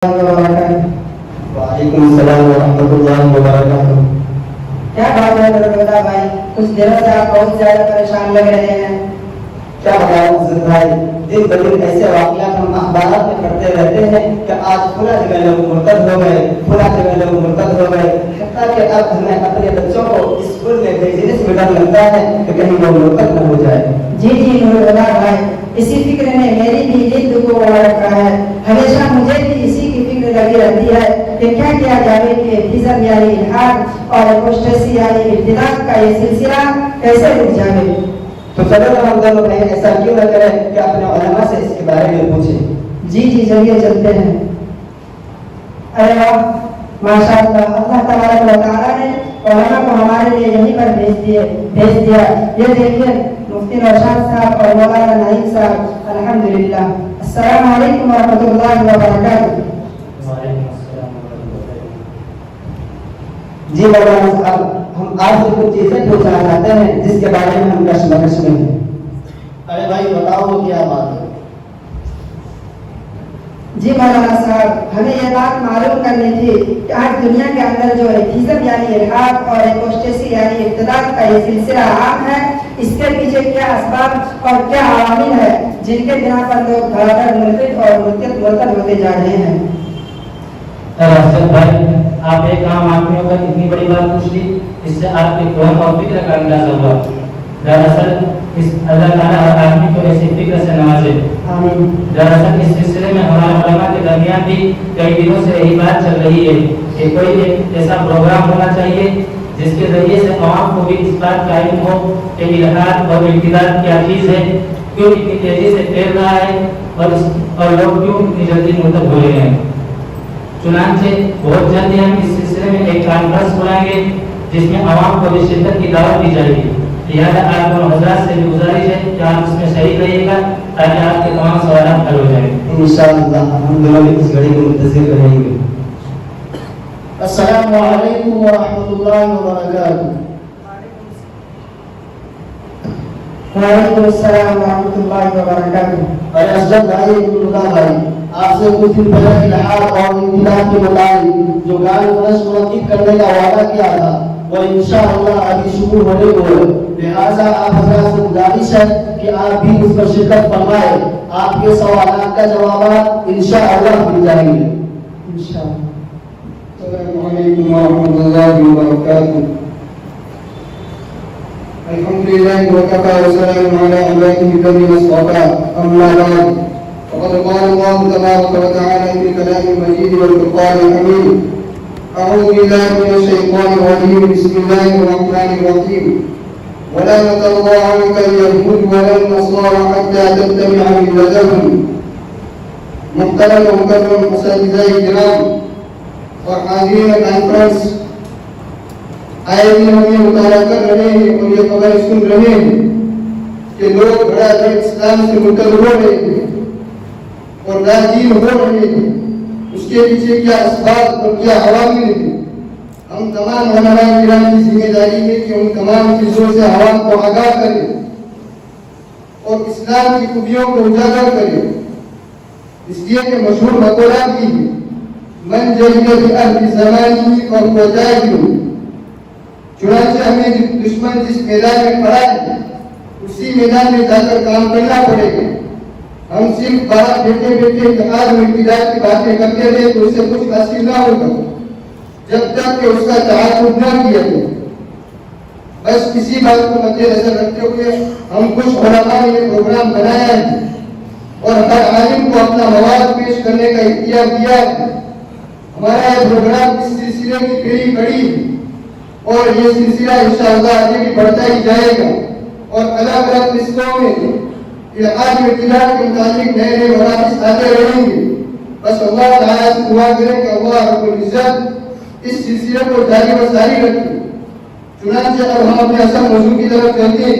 वालेकुम अस्सलाम वरहमतुल्लाहि वबरकातुह। क्या बात है दरगोदा भाई, कुछ दिनों से आप बहुत ज्यादा परेशान लग रहे हैं। क्या बताऊं हुजूर भाई, दिन ब दिन ऐसे वाक़यात हम अखबार में पढ़ते रहते हैं कि आज फला जगह लोग मुर्तद हो गए, फला जगह लोग मुर्तद हो गए। हत्ता कि अब हमें अपने बच्चों को स्कूल में भेजने से डर लगता है कि कहीं वो मुर्तद न हो जाए। जी जी दरगोदा भाई, इसी फिक्र ने मेरी भी जिद को बढ़ा रखा है। हमेशा मुझे भी इसी की फिक्र लगी रहती है कि क्या किया जाए कि एथिज़्म यानी इल्हाद और एपोस्टेसी यानी इर्तिदाद का ये सिलसिला कैसे रुक जाए। तो चलो हम दोनों भाई ऐसा क्यों न करें कि अपने उलमा से इसके बारे में पूछें। जी जी चलिए चलते हैं। अरे वाह माशाअल्लाह, अल्लाह तबारक व तआला ने उलमा को हमारे लिए यहीं पर भेज दिया। ये देखिए मुफ्ती नौशाद साहब और मौलाना नईम साहब, अल्हम्दुलिल्लाह। अस्सलाम वालेकुम वरहमतुल्लाहि वबरकातुह। जी मौलाना साहब, हम आपसे कुछ चीजें पूछना चाहते हैं जिसके बारे में हम कश्मकश में हैं। अरे भाई बताओ वो क्या बात है। जी मौलाना साहब, हमें यह बात मालूम करनी थी कि आज दुनिया के अंदर जो एथिज़्म यानी इल्हाद और एपोस्टेसी यानी इर्तिदाद का ये सिलसिला आम है, इसके पीछे क्या असबाब और क्या अवामिल है जिनके बिना पर लोग धड़ाधड़ मुर्तद और मुर्तद होते जा रहे हैं। अरशद भाई, आप एक आम आदमी होकर इतनी बड़ी बात पूछ ली, इससे आपके फ़हम और फिक्र का अंदाजा हुआ। दरअसल इस अल्लाह ताला हर आदमी को ऐसी फिक्र से नवाजे। आमीन। दरअसल इस सिलसिले में हमारे उलमा के दरमियान भी कई दिनों से यही बात चल रही है कि कोई एक ऐसा प्रोग्राम होना चाहिए जिसके जरिए से आवाम को भी इस बात का इल्म हो कि इल्हाद और इर्तिदाद क्या चीज़ है, क्यों इतनी तेजी से फैल रहा है और लोग क्यों इतनी जल्दी मुर्तद हो रहे हैं। चुनांचे बहुत जल्द हम इस सिलसिले में एक कॉन्फ्रेंस बुलाएंगे जिसमें आवाम को भी शिरकत की दावत दी जाएगी। लिहाजा आप दोनों हज़रात से भी गुजारिश है कि आप इसमें शरीक रहिएगा ताकि आपके तमाम सवाल हल हो जाएंगे। इंशाअल्लाह हम दोनों भी इस घड़ी को मुंतज़िर रहेंगे। अस्सलामु अलैकुम वरहमतुल्लाहि वबरकातुह। वालेकुम अस्सलाम वरहमतुल्लाहि वबरकातुह। अरे अरशद भाई, अब्दुल्लाह भाई, आपसे कुछ दिन पहले इल्हाद और इर्तिदाद के मुताबिक जो कॉन्फ्रेंस मुनक्किद करने का वादा किया था वो इंशाअल्लाह अभी शुरू होने को है। लिहाजा आप हज़रात से गुजारिश है कि आप भी उस पर शिरकत फरमाएं। आपके सवालों का जवाब इंशाअल्लाह मिल जाएंगे इंशाअल्लाह। अस्सलामु अलैकुम वरहमतुल्लाहि वबरकातुह। अल्हम्दुलिल्लाहि व कफ़ा व सलामुन अला इबादिहि अल्लज़ीना इस्तफ़ा, अम्मा बाद। फ़क़द क़ाला अल्लाहु तबारक व तआला फ़ी कलामिल मजीद वल फ़ुरक़ानिल हमीद। अऊज़ु बिल्लाहि मिनश शैतानिर रजीम। बिस्मिल्लाहिर रहमानिर रहीम। वला तर्दा अन्का अल-यहूद वलन नसारा हत्ता तत्तबिअ मिल्लतहुम। मुहतरम व मुकर्रम असातिज़ाए किराम और हाज़रीन कॉन्फ्रेंस, आए दिन हम ये मुताला कर रहे हैं और ये खबर सुन रहे हैं कि लोग बड़ा इस्लाम से मुर्तद हो रहे हैं और नादीन हो रहे हैं। उसके पीछे क्या असबाब और क्या अवामिल हैं। हम तमाम उलमाए किराम की जिम्मेदारी है कि उन तमाम चीज़ों से अवाम को आगाह करें और इस्लाम की खूबियों को उजागर करें। इसलिए कि मशहूर मक़ौला भी है, मन जहिद बिअहली ज़मानिही फ़हुव जाहिल। चुनांचे हमें दुश्मन जिस मैदान में खड़ा है उसी मैदान में जाकर काम करना पड़ेगा। हम सिर्फ बाहर बैठे बैठे इत्तेहाद और इर्तिदाद की बातें करते रहे तो उससे कुछ हासिल ना होगा जब तक कि उसका तहफ़्फ़ुज़ न किया जाए। बस इसी बात को मद्देनजर रखते हुए हम कुछ उलमा ने ये प्रोग्राम बनाया है और हर आलिम को अपना मवाद पेश करने का इख्तियार दिया है। हमारा ये प्रोग्राम इस सिलसिले की पहली कड़ी है और ये सिलसिला इंशाअल्लाह आगे भी बढ़ता ही जाएगा और अलग अलग किस्तों में इल्हाद में इर्तिदाद के मुताबिक नए नए मवाक़िफ़ आते रहेंगे। बस अल्लाह ताला से दुआ करें कि अल्लाह रब्बुल इज़्ज़त इस सिलसिले को जारी व सारी रखे। चुनांचे अब हम अपने असल मौजू की तरफ चलते हैं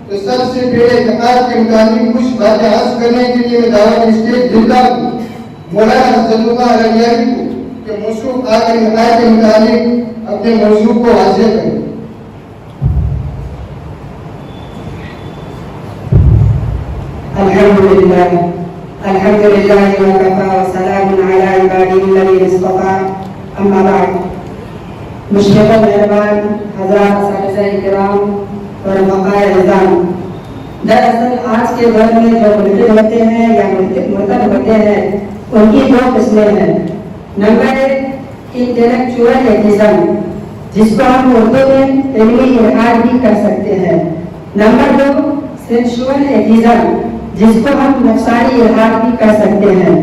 तो सबसे पहले इत्तेहाद के मुताबिक कुछ बातें अर्ज़ करने के लिए मैं दावत स्टेज देता हूँ मौलाना हज़रतुल्लाह अलैहि को कि मौसूफ़ आगे इत्तेहाद के मुताबिक अपने मौजू को वाज़ेह करें। अल्हम्दुलिल्लाह الحمد لله وكفى وسلام على عباده الذين اصطفى اما بعد مشرق مہربان حضرات اساتذہ کرام اور بقائے نظام، دراصل آج کے دور میں جو ملحد ہوتے ہیں یا مرتد ہوتے ہیں ان کی دو قسمیں ہیں۔ نمبر ایک انٹلیکچوئل ایتھیزم، جس کو ہم اردو میں علمی الحاد بھی کر سکتے ہیں۔ نمبر دو سینشول ایتھیزم، جس کو ہم نفسانی الحاد بھی کر سکتے ہیں۔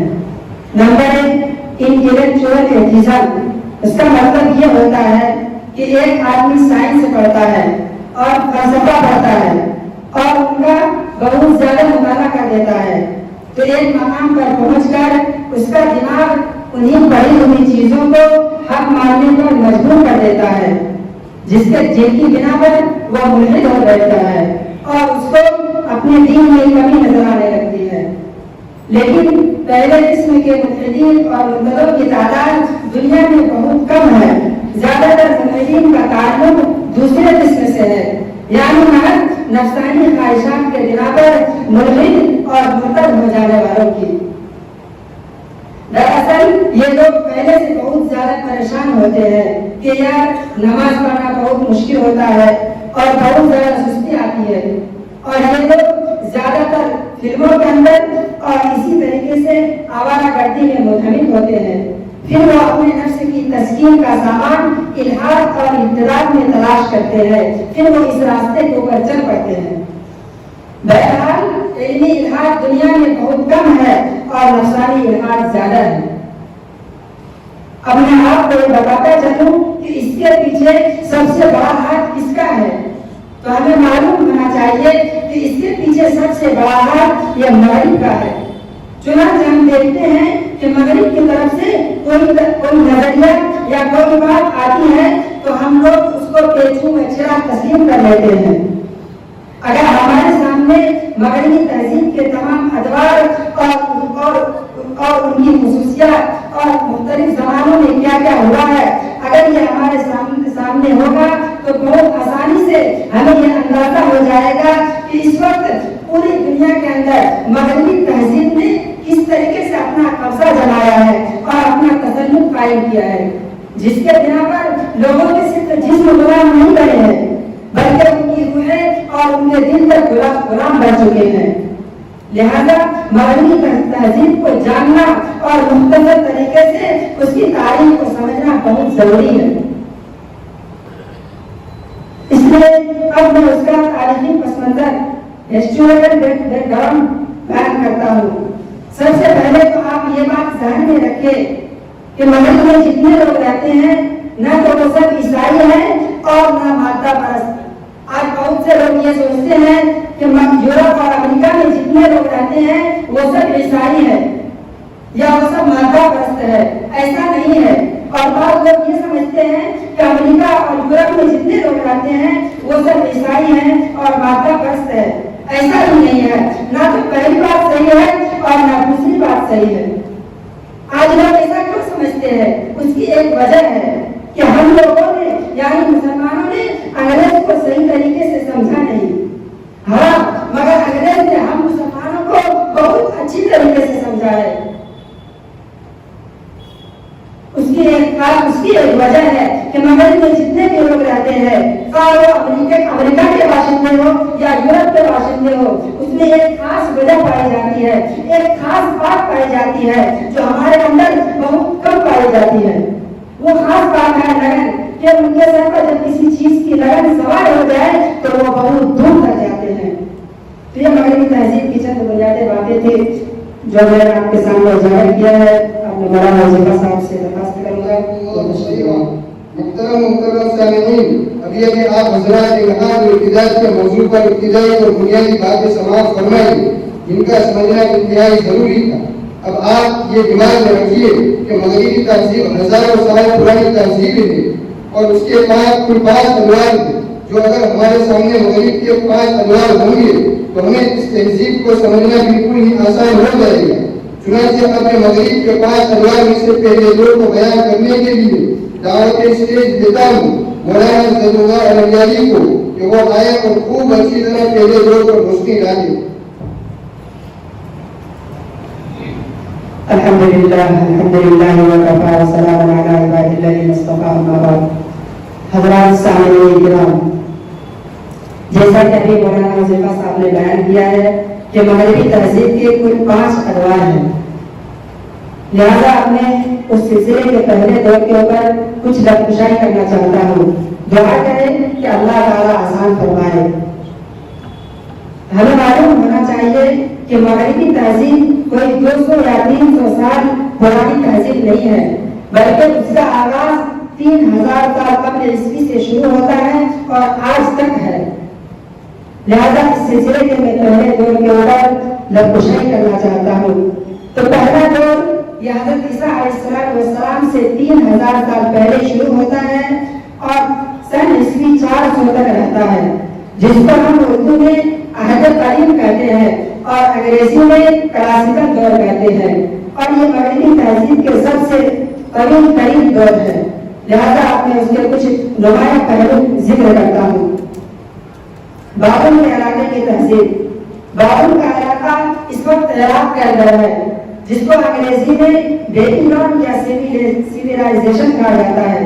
نمبر ایک انٹلیکچوئل ایتھیزم، اس کا مطلب یہ ہوتا ہے کہ ایک آدمی سائنس پڑھتا ہے اور فلسفہ پڑھتا ہے اور ان کا بہت زیادہ مطالعہ کر دیتا ہے، تو ایک مقام پر پہنچ کر اس کا دماغ انہیں پڑھی ہوئی چیزوں کو حق ماننے پر مجبور کر دیتا ہے، جن کی بنا پر وہ ملحد ہو بیٹھتا ہے اور اس کو اپنے دین میں کمی نظر آنے لگتی ہے۔ لیکن پہلے قسم کے ملحدین اور مرتدوں کی تعداد دنیا میں بہت کم ہے۔ زیادہ تر ملحدین کا تعلق دوسرے قسم سے ہے، یعنی محض نفسانی خواہشات کے بنا پر ملحد اور مرتد ہو جانے والوں کی۔ دراصل یہ لوگ پہلے سے بہت زیادہ پریشان ہوتے ہیں کہ یار نماز پڑھنا بہت مشکل ہوتا ہے اور بہت زیادہ سستی آتی ہے، اور یہ لوگ زیادہ تر فلموں کے اندر اور اسی طریقے سے آوارہ گردی میں منہمک ہوتے ہیں۔ پھر وہ اپنے نفس کی تسکین کا سامان الحاد اور ابتداع میں تلاش کرتے ہیں، پھر وہ اس راستے کے اوپر چل پڑتے ہیں۔ بہرحال علمی الحاد دنیا میں بہت کم ہے اور نفسانی الحاد زیادہ ہے۔ اب میں آپ کو بتاتا چلوں کہ اس کے پیچھے سب سے بڑا ہاتھ کس کا ہے، تو ہمیں معلوم ہونا چاہیے کہ اس کے پیچھے سب سے بڑا ہاتھ یہ مغرب کا ہے۔ چنانچہ ہم دیکھتے ہیں کہ مغرب کی طرف سے کوئی نظریہ یا کوئی بات آتی ہے تو ہم لوگ اس کو پیچھوں میں چراغ تسلیم کر لیتے ہیں۔ اگر ہمارے سامنے مغربی تہذیب کے تمام ادوار اور ان کی خصوصیات اور مختلف زمانوں میں کیا کیا ہوا ہے اگر یہ ہمارے سامنے ہوگا تو بہت آسانی سے ہمیں یہ اندازہ ہو جائے گا کہ اس وقت پوری دنیا کے اندر مغربی تہذیب نے کس طریقے سے اپنا قبضہ جمایا ہے اور اپنا تسلط قائم کیا ہے، جس کے بنا پر لوگوں کے صرف جسم غلام نہیں بنے ہیں بلکہ ان کی روحیں اور ان کے دل تک غلام بن چکے ہیں۔ لہذا مغربی تہذیب کو جاننا اور مختصر طریقے سے اس کی تاریخ کو سمجھنا بہت ضروری ہے۔ اس لیے اب میں اس کا تاریخی پس منظر ہسٹوریکل بیک گراؤنڈ بیان کرتا ہوں۔ سب سے پہلے تو آپ یہ بات ذہن میں رکھیں کہ مغرب میں جتنے لوگ رہتے ہیں نہ تو وہ سب عیسائی ہیں اور نہ مادہ پرست۔ آج بہت سے لوگ یہ سوچتے ہیں کہ یورپ اور امریکہ میں جتنے لوگ رہتے ہیں وہ سب عیسائی ہیں یا وہ سب مادہ پرست ہے، ایسا نہیں ہے۔ اور بعض لوگ یہ سمجھتے ہیں کہ امریکہ اور یورپ میں جتنے لوگ رہتے ہیں وہ سب عیسائی ہیں اور مادہ پرست ہے، ایسا ہی نہیں ہے۔ نہ تو پہلی بات صحیح ہے اور نہ دوسری بات صحیح ہے۔ آج لوگ ایسا کیوں سمجھتے ہیں؟ اس کی ایک وجہ ہے کہ ہم لوگوں نے یعنی مسلمانوں نے انگریز کو صحیح طریقے سے سمجھا نہیں۔ ہاں، مگر انگریز نے ہم مسلمانوں کو بہت اچھی طریقے سے سمجھا ہے۔ اس کی ایک وجہ ہے کہ مغرب میں جتنے بھی لوگ رہتے ہیں اور وہ امریکہ کے باشندے ہو یا یورپ کے باشندے ہو، اس میں ایک خاص وجہ پائی جاتی ہے، ایک خاص بات پائی جاتی ہے جو ہمارے اندر بہت کم پائی جاتی ہے۔ وہ خاص بات ہے لگن، کہ ان کے سر پر جب کسی چیز کی لگن سوار ہو جائے تو وہ بہت دور تک جاتے ہیں۔ تو یہ مغربی تہذیب کی چند بنیادی باتیں تھیں جو میں نے آپ کے سامنے ظاہر کیا ہے۔ اپنے بڑا وزیر صاحب سے درخواست کروں گا۔ محترم سامعین، ابھی آپ حضرات نے یہاں جو ابتدائی کے موضوع پر ابتدائی اور بنیادی باتیں سماعت فرمائی جن کا سمجھنا انتہائی ضروری تھا۔ اب آپ یہ دماغ میں رکھیے کہ مغربی تہذیب ہزاروں سال پرانی تہذیب ہے اور اس کے پاس کل 5 انوار ہیں، جو اگر ہمارے سامنے مغرب کے 5 انوار ہوں گے تو ہمیں اس تہذیب کو سمجھنا بالکل ہی آسان ہو جائے گا۔ چنانچہ اپنے مغرب کے 5 انوار میں سے پہلے 2 کو بیان کرنے کے لیے دعوت اسٹیج دیتا ہوں مولانا زید اللہ علیہ کو کہ وہ آئے اور خوب اچھی طرح پہلے 2 پر روشنی ڈالے۔ अल्हम्दुलिल्लाह वकफ़ा व सलामुन अला इबादिल्लाज़िना इस्तफ़ा अम्मा बाद। हज़रात सामईन किराम, जैसा कि अभी मौलाना हुज़ैफ़ा साहब ने बयान किया है कि मग़रिबी तहज़ीब के कुल 5 अदवार हैं, लिहाजा मैं उस सिलसिले के पहले दौर के ऊपर कुछ लफ्ज़ करना चाहता हूँ। दुआ करें कि अल्लाह ताला आसान फरमाए। हमें मालूम होना चाहिए कि मग़रिबी तहज़ीब कोई 200 या 300 साल पुरानी तहज़ीब नहीं है, बल्कि उसका आगाज 3000 साल कबल ईस्वी से शुरू होता है और आज तक है। लिहाजा इस सिलसिले के मैं पहले दौर के ऊपर लफ्ज़ करना चाहता हूँ। तो पहला दौर यह हज़रत ईसा अलैहिस्सलाम से 3000 साल पहले शुरू होता है और सन ईस्वी 400 तक रहता है, जिसको हम उर्दू में अहद करीम कहते हैं और अंग्रेजी में क्लासिकल दौर कहते हैं, और ये मग़रिबी तहज़ीब के सबसे करीब दौर है। लिहाजा मैं उसके कुछ नुमाया पहलू जिक्र करता हूँ। बाबुल के इलाके की तहज़ीब। बाबुल का इलाका इस वक्त इराक के अंदर है, जिसको अंग्रेजी में बेबीलोन या सिविलाइजेशन कहा जाता है,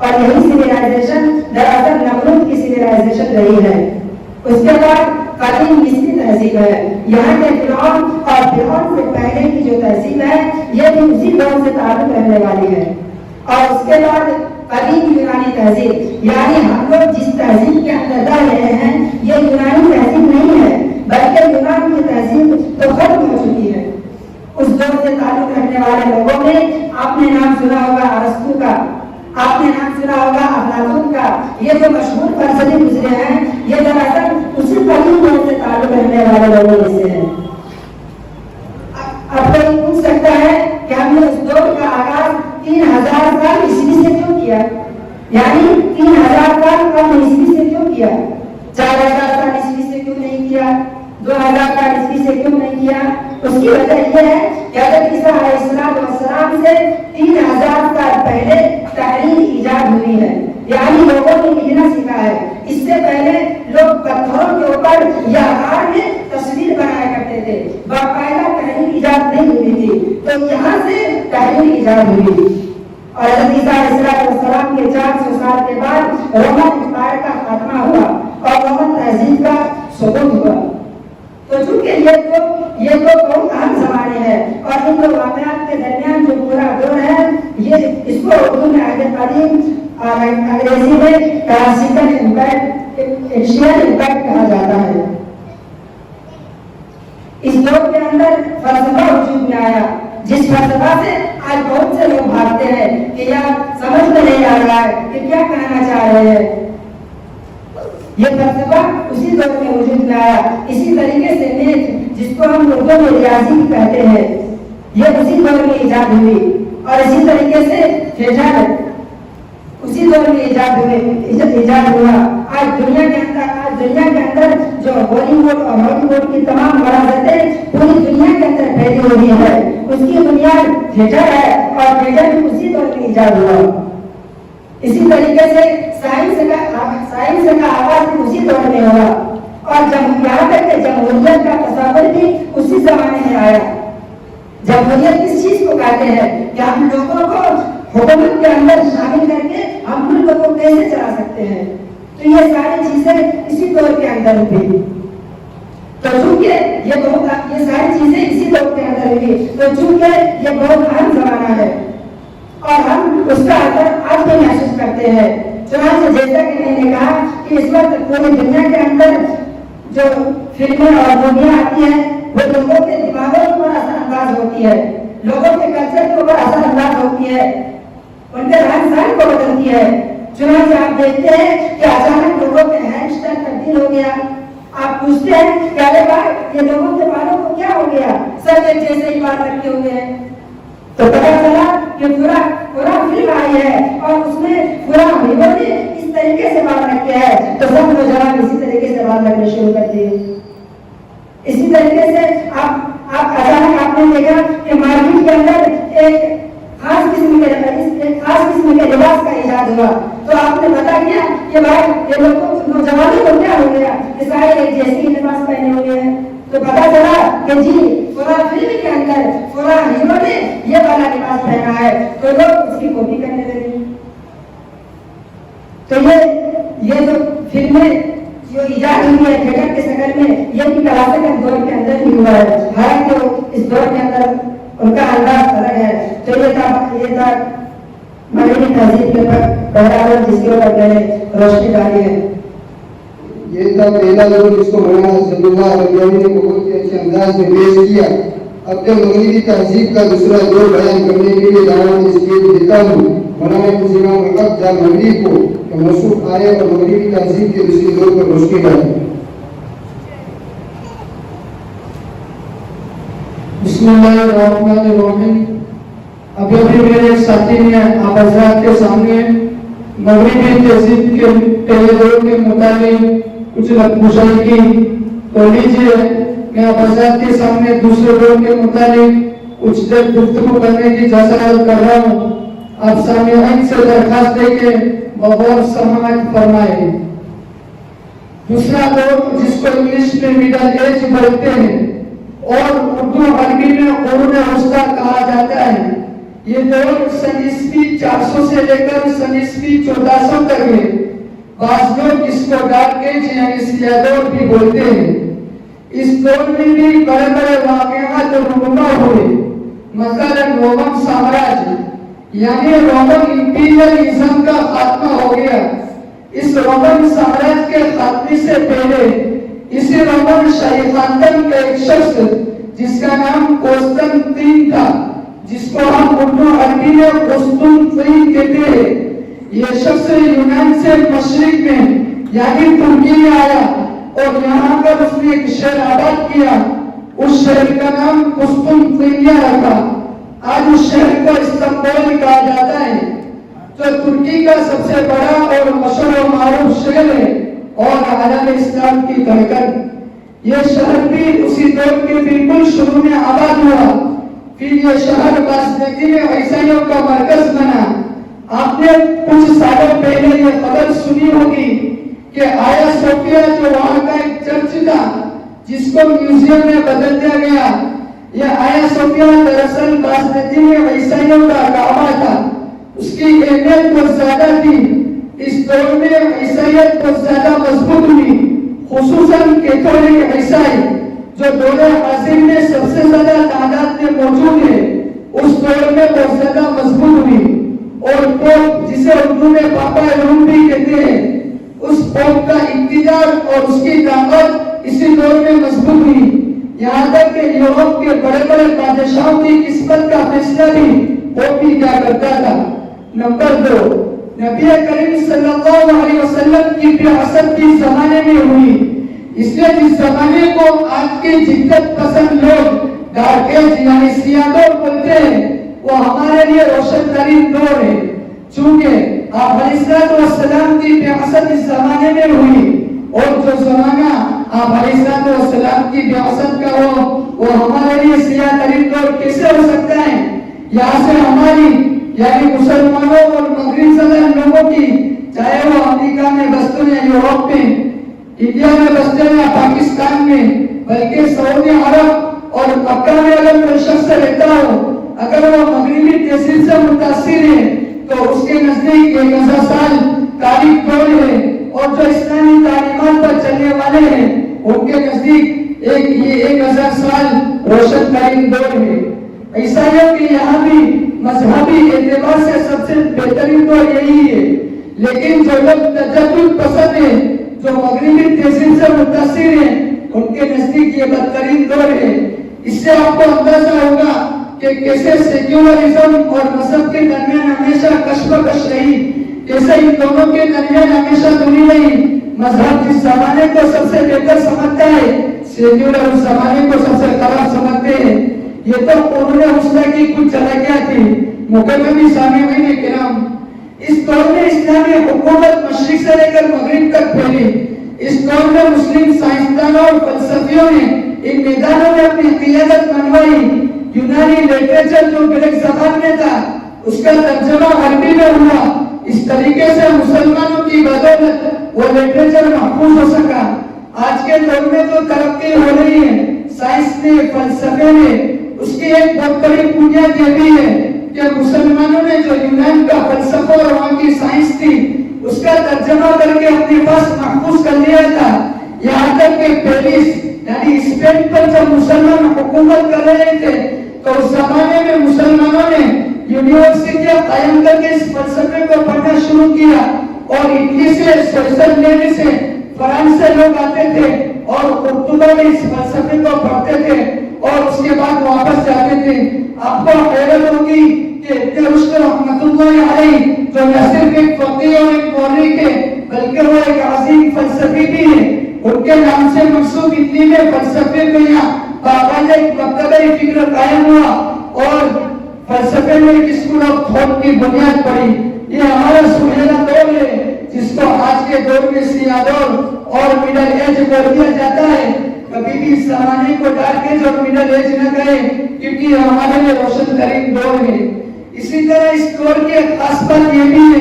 और यही सिविलाइजेशन दरअसल नमरूद की सिविलाइजेशन रही है। उसके बाद कदीम मिस्री तहज़ीब है, यहाँ के फिरौन और फिरौन से पहले की जो तहज़ीब है ये भी उसी दौर से ताल्लुक़ रहने वाली है। और उसके बाद कदीम यूनानी तहज़ीब, यानी हम लोग जिस तहज़ीब के अंदर रह रहे हैं ये यूनानी तहज़ीब नहीं है, बल्कि यूनान की तहज़ीब तो खत्म हो चुकी है। उस दौर से ताल्लुक़ रखने वाले लोगों में आपने नाम सुना होगा अरस्तू का, आपने नाम सुना होगा अफलातून का। ये जो मशहूर फलसफे गुजरे हैं ये दरअसल उसी कदीम दौर से ताल्लुक़ रखने वाले लोगों में से हैं। अब कोई पूछ सकता है कि हमने उस दौर का आगाज 3000 साल ईस्वी से क्यों किया, यानी 3000 साल कम ईस्वी से क्यों किया, 4000 साल ईस्वी से क्यों नहीं किया, 2000 साल ईस्वी से क्यों नहीं किया? उसकी वजह यह है कि हज़रत ईसा अलैहिस्सलाम से 3000 साल पहले तहरीर ईजाद हुई है, यानी लोगों ने लिखना सीखा है। इससे पहले लोग पत्थरों के ऊपर या हार में तस्वीर बनाया करते थे, बाकायदा तहरीर ईजाद नहीं हुई थी, तो यहाँ से तहरीर ईजाद हुई। और हज़रत ईसा अलैहिस्सलाम के 400 साल के बाद रोमन एम्पायर का खात्मा हुआ और रोमन तहज़ीब का सुबूत हुआ। तो चूंकि ये तो बहुत अहम ज़माने हैं और इन दो वाक़यात के दरमियान जो पूरा दौर है ये इसको उर्दू में अहद कदीम और अंग्रेजी में क्लासिकल इम्पैक्ट, एशियन इम्पैक्ट कहा जाता है। इस दौर के अंदर फलसफा वजूद में आया, जिस फलसफा से आज बहुत से लोग भागते हैं कि यार समझ में नहीं आ रहा है कि क्या कहना चाह रहे हैं। ये फलसफा उसी दौर में वजूद में आया। इसी तरीके से मैथ, जिसको हम उर्दू में रियाजी कहते हैं, ये उसी दौर में ईजाद हुई, और इसी तरीके से थिएटर उसी दौर में ईजाद हुआ। आज दुनिया के अंदर जो बॉलीवुड और हॉलीवुड की तमाम विरासतें पूरी दुनिया के अंदर फैली हुई है, उसकी बुनियाद थिएटर है और थिएटर भी उसी दौर में ईजाद हुआ। इसी तरीके से साइंस का आगाज भी उसी दौर में हुआ, और जब यहाँ तक के जमहूरियत का तस्वर भी उसी जमाने में आया। जमहूरियत किस चीज को कहते हैं कि हम लोगों को हुकूमत के अंदर शामिल करके हम मुल्क को कैसे चला सकते हैं, तो ये सारी चीजें इसी दौर के अंदर हुई। तो चूंकि ये सारी चीजें इसी दौर के अंदर हुई, तो चूंकि ये बहुत अहम जमाना है और हम उसका असर आज भी महसूस करते हैं। चुनांचे जैसा कि मैंने कहा कि इस वक्त पूरी दुनिया के अंदर जो फिल्में और मूवियाँ आती हैं वो लोगों के दिमागों पर असरअंदाज होती है, लोगों के कल्चर के ऊपर असरअंदाज होती है, उनके रहन सहन को बदलती है। चुनांचे आप देखते हैं कि अचानक लोगों के हेयर स्टाइल तब्दील हो गया। आप पूछते हैं कि अरे भाई ये लोगों के बालों को क्या हो गया, सब एक जैसे ही बाल रखे हुए हैं, तो पता चला कि पूरा फिल्म आई है और उसमें पूरा हीरो ने इस तरीके से बाल रखे हैं, तो सब नौजवान इसी तरीके से बाल रखने शुरू कर दिए। इसी तरीके से आप अचानक आपने देखा कि मार्केट के अंदर एक खास किस्म के लिबास का इजाद हुआ, तो आपने बता दिया कि भाई ये लोगों नौजवानों को क्या हो गया कि सारे एक जैसे ही लिबास पहने हुए हैं। तो पता चला कि जी फलां फिल्म के अंदर फलां हीरो ने ये वाला लिबास पहना है, तो लोग उसकी कॉपी करने लगे। तो ये जो फिल्में जो इजाद हुई है थिएटर के शक्ल में, ये भी क्लासिकल दौर के अंदर ही हुआ है। हालांकि इस दौर के अंदर उनका अंदाज अलग है। तो ये था मगरबी तहजीब के पहरावा जिसके ऊपर मैंने रोशनी डाली है। ये था पहला दौर जिसको मौलाना असदुल्लाह बरगावी ने बहुत ही अच्छे अंदाज में पेश किया। अब जब मगरबी तहजीब का दूसरा दौर बयान करने के लिए दावत स्टेज देता हूँ मौलाना इमाम हक जान मगरी को कि मशहूर आए और मगरबी तहजीब के दूसरे दौर पर रोशनी डाली। बिस्मिल्लाहिर्रहमानिर्रहीम। अभी मेरे साथी ने आप हज़रात के सामने मगरबी तहजीब के पहले दौर के मुताबिक कुछ नक्शेकशाही की, तो लीजिए मैं आप हज़रात के सामने दूसरे दौर के मुताबिक कुछ देर गुफ्तगू करने की इजाज़त कर रहा हूँ। आप सामईन से दरखास्त है कि बगौर समाअत फरमाएं। दूसरा दौर जिसको इंग्लिश में मिडल एज बोलते हैं और उर्दू अरबी में कुरून वस्ता कहा जाता है, ये दौर सन ईस्वी 400 से लेकर सन ईस्वी 1400 तक है। बाज़ लोग इसको डार्क एज यानी स्या दौर भी बोलते हैं। इस दौर में भी बड़े बड़े वाक़यात रूनुमा हुए। मसलन रोमन साम्राज्य यानी रोमन इंपीरियलिज्म का खात्मा हो गया। इस रोमन साम्राज्य के खात्मे से पहले इसी रोमन शाही खानदान का एक शख्स जिसका नाम कोस्टंतीन था, जिसको हम उर्दू अरबी में कुस्तुनतीन कहते हैं, ये शख्स यूनान से मशरिक में यानी तुर्की में आया और यहाँ पर उसने एक शहर आबाद किया। उस शहर का नाम कुस्तुनतीनिया रखा। आज उस शहर को इस्तांबुल कहा जाता है, जो तुर्की का सबसे बड़ा और मशहूर और मारूफ शहर है और आलम इस्लाम की धड़कन। यह शहर भी उसी दौर के बिल्कुल शुरू में आबाद हुआ। फिर यह शहर बासमती में ईसाइयों का मरकज बना। आपने कुछ सालों पहले यह खबर सुनी होगी कि आया सोफिया जो वहां का एक चर्च था जिसको म्यूजियम में बदल दिया गया, यह आया सोफिया दरअसल बासमती में ईसाइयों का काबा था। उसकी अहमियत बहुत ज्यादा थी। इस दौर में ईसाइयत बहुत ज्यादा मजबूत हुई, खुसूसन कैथोलिक ईसाई जो दौर हाजिर में सबसे ज्यादा तादाद में मौजूद है, उस दौर में बहुत ज्यादा मजबूत हुई। और पोप जिसे उर्दू में पापा रोम भी कहते हैं, उस पोप का इक्तिदार और उसकी ताकत इसी दौर में मजबूत हुई। यहाँ तक कि यूरोप के बड़े बड़े बादशाहों की किस्मत का फैसला भी पोप ही क्या करता था। नंबर 2, नबी करीम सल्लल्लाहु अलैहि वसल्लम की बिअसत की जमाने में हुई, इसलिए जिस जमाने को आज के जिद्दत पसंद लोग डार्क एज यानी सिया दौर बोलते हैं, वो हमारे लिए रोशन तरीन दौर है। चूंकि आप अलैहिस्सलाम की बिअसत इस जमाने में हुई और जो जमाना आप अलैहिस्सलाम की बिअसत का हो वो हमारे लिए सिया तरीन दौर कैसे हो सकता है। यहाँ से हमारी यानी मुसलमानों और मगरिब सदन लोगों की, चाहे वो अमेरिका में बसते हैं, यूरोप में, इंडिया में बसते हैं या पाकिस्तान में, बल्कि सऊदी अरब और मक्का में अगर कोई शख्स रहता हो, अगर वो मगरिबी तहसील से मुतासिर है तो उसके नजदीक 1000 साल तारीख दौर है और जो इस्लामी तालीमात पर चलने वाले हैं उनके नजदीक ये 1000 साल रोशन तरीन दौर है। ईसाइयों के यहाँ भी मजहबी एतबार से सबसे बेहतरीन दौर यही है। लेकिन जो लोग तजद्दुद पसंद है, जो मगरिबी तहसील से मुतासिर है, उनके नजदीक ये बदतरीन दौर है। इससे आपको अंदाजा होगा कि कैसे सेक्युलरिज्म और मजहब के दरमियान हमेशा कशमकश रही, कैसे इन दोनों के दरमियान हमेशा दूरी रही। मजहब जिस जमाने को सबसे बेहतर समझता है, सेक्युलर उस जमाने को सबसे खराब समझते हैं। ये तो उन्होंने उसका की कुछ झलकियां थी। मुकर्रमी सामीईन किराम, इस दौर में इस्लामी हुकूमत मशरिक से लेकर मगरिब तक फैली। इस दौर में मुस्लिम साइंसदानों और फलसफियों ने इन मैदानों में अपनी क़ियादत मनवाई। यूनानी लिटरेचर जो ग्रीक ज़बान में था उसका तर्जुमा अरबी में हुआ। इस तरीके से मुसलमानों की बदौलत वो लिटरेचर महफूज हो सका। आज के दौर में तो तरक्की हो रही है, साइंस ने, फलसफे ने, उसकी एक बहुत बड़ी बुनियाद ये भी है कि मुसलमानों ने जो यूनान का फलसफा और वहाँ की साइंस थी उसका तर्जमा करके अपने पास महफूज कर लिया था। यहाँ तक कि पेरिस यानी स्पेन पर जब मुसलमान हुकूमत कर रहे थे तो उस जमाने में मुसलमानों ने यूनिवर्सिटियां कायम करके इस फलसफे को पढ़ना शुरू किया और इटली से, स्विट्जरलैंड से, फ्रांस से लोग आते थे और उर्दू में इस फलसफे को पढ़ते थे और उसके बाद वापस जाते थे। आपको हैरत होगी कि इब्न रुश्द रहमतुल्लाह अलैह जो न सिर्फ एक फकीह और एक मौलवी थे बल्कि वो एक अजीम फलसफी भी है, उनके नाम से मंसूब इटली में फलसफे को यहाँ बाकायदा एक मकतबे फिक्र कायम हुआ और फलसफे में एक स्कूल ऑफ थॉट की बुनियाद पड़ी। ये हमारा सुनहरा दौर है जिसको आज के दौर में सियाह दौर और मिडिल एज बोल दिया जाता है। कभी भी इस जमाने को डार्क एज और मिडिल एज न कहे क्योंकि ये हमारे लिए रोशन तरीन दौर है। इसी तरह इस दौर की एक खास बात ये भी है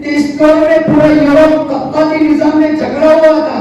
कि इस दौर में पूरा यूरोप तख्ताती निजाम में झगड़ा हुआ था,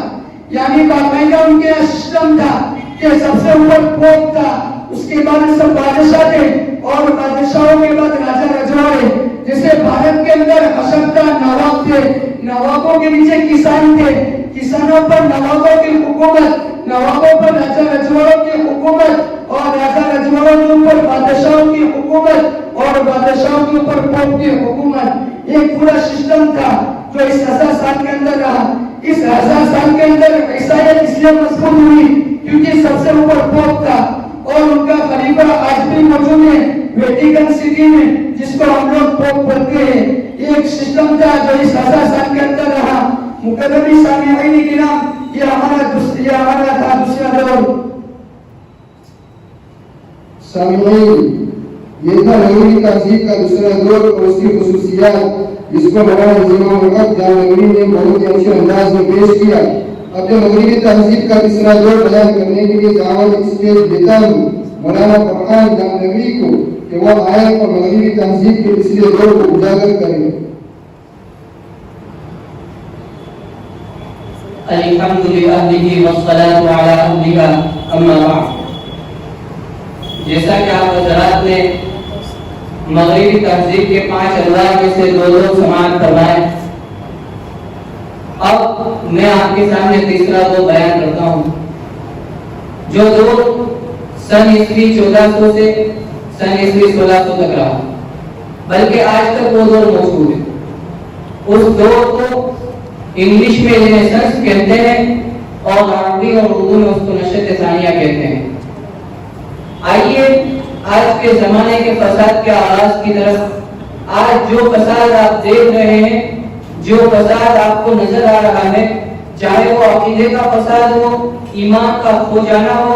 यानी बाकायदा उनके सिस्टम था कि सबसे ऊपर पोप था, उसके बाद सब बादशाह थे और बादशाहों के बाद राजा रजवाड़े। जैसे भारत के अंदर हशम था, नवाब थे, नवाबों के नीचे किसान थे, किसानों पर नवाबों की हुकूमत, नवाबों पर राजा रजवाड़ों की हुकूमत और राजा रजवाड़ों के ऊपर बादशाहों की हुकूमत और बादशाहों के ऊपर पोप की हुकूमत। एक पूरा सिस्टम था जो इस 1000 साल के अंदर रहा। इस 1000 साल के अंदर ईसाईयत इसलिए मजबूत हुई क्योंकि सबसे ऊपर पोप था और उनका खलीफा आज भी मौजूद है वेटिकन सिटी में, जिसको हम लोग पोप बोलते हैं। ये एक सिस्टम था जो इस 1000 साल के अंदर रहा। मुकद्दमी सामीईन के नाम ये हमारा था दूसरा दौर। सामीईन, ये था नगरी तहजीब का दूसरा दौर और उसकी खुसूसियात, जिसको मौलाना इमाम वक्त जान नगरी ने बहुत ही अच्छे अंदाज में पेश किया। अपने मगरिबी तहजीब का तीसरा दौर बयान करने के लिए दावत स्टेज देता हूँ मौलाना फरहान जान नगरी को कि वह आए और मगरिबी तहजीब के तीसरे दौर को उजागर करें। अल्हम्दुलिल्लाहि वस्सलातु अला अहलिहा अम्मा बाद। जैसा कि आप हज़रात ने मगरिबी तहजीब के 5 अल्लाह में से 2 समाअत फरमाए, अब मैं आपके सामने तीसरा दौर बयान करता हूँ जो दौर सन ईस्वी 1400 से सन ईस्वी 1600 तक रहा, बल्कि आज तक वो दौर मौजूद है। उस दौर को इंग्लिश में रेनेसांस कहते हैं और अरबी और उर्दू में उसको नशत सानिया कहते हैं। आइए आज के जमाने के फसाद के आगाज की तरफ। आज जो फसाद आप देख रहे हैं, जो फसाद आपको नजर आ रहा है, चाहे वो अकीदे का फसाद हो, ईमान का खो जाना हो,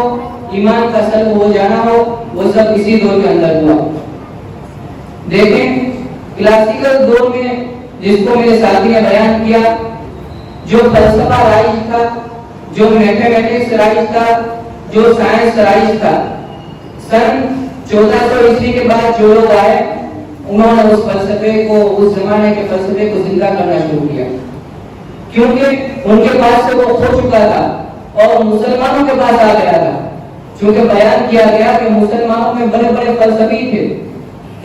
ईमान का सल्ब हो जाना हो, वो सब इसी दौर के अंदर हुआ। देखें, क्लासिकल दौर में जिसको मेरे साथी ने बयान किया, जो फलसफा राइज था, जो मैथमेटिक्स राइज था, जो साइंस राइज था, सन 1400 ईस्वी के बाद जो लोग आए उन्होंने उस फलसफे को, उस जमाने के फलसफे को जिंदा करना शुरू किया, क्योंकि उनके पास से वो खो चुका था और मुसलमानों के पास आ गया था। क्योंकि बयान किया गया कि मुसलमानों में बड़े बड़े फलसफी थे,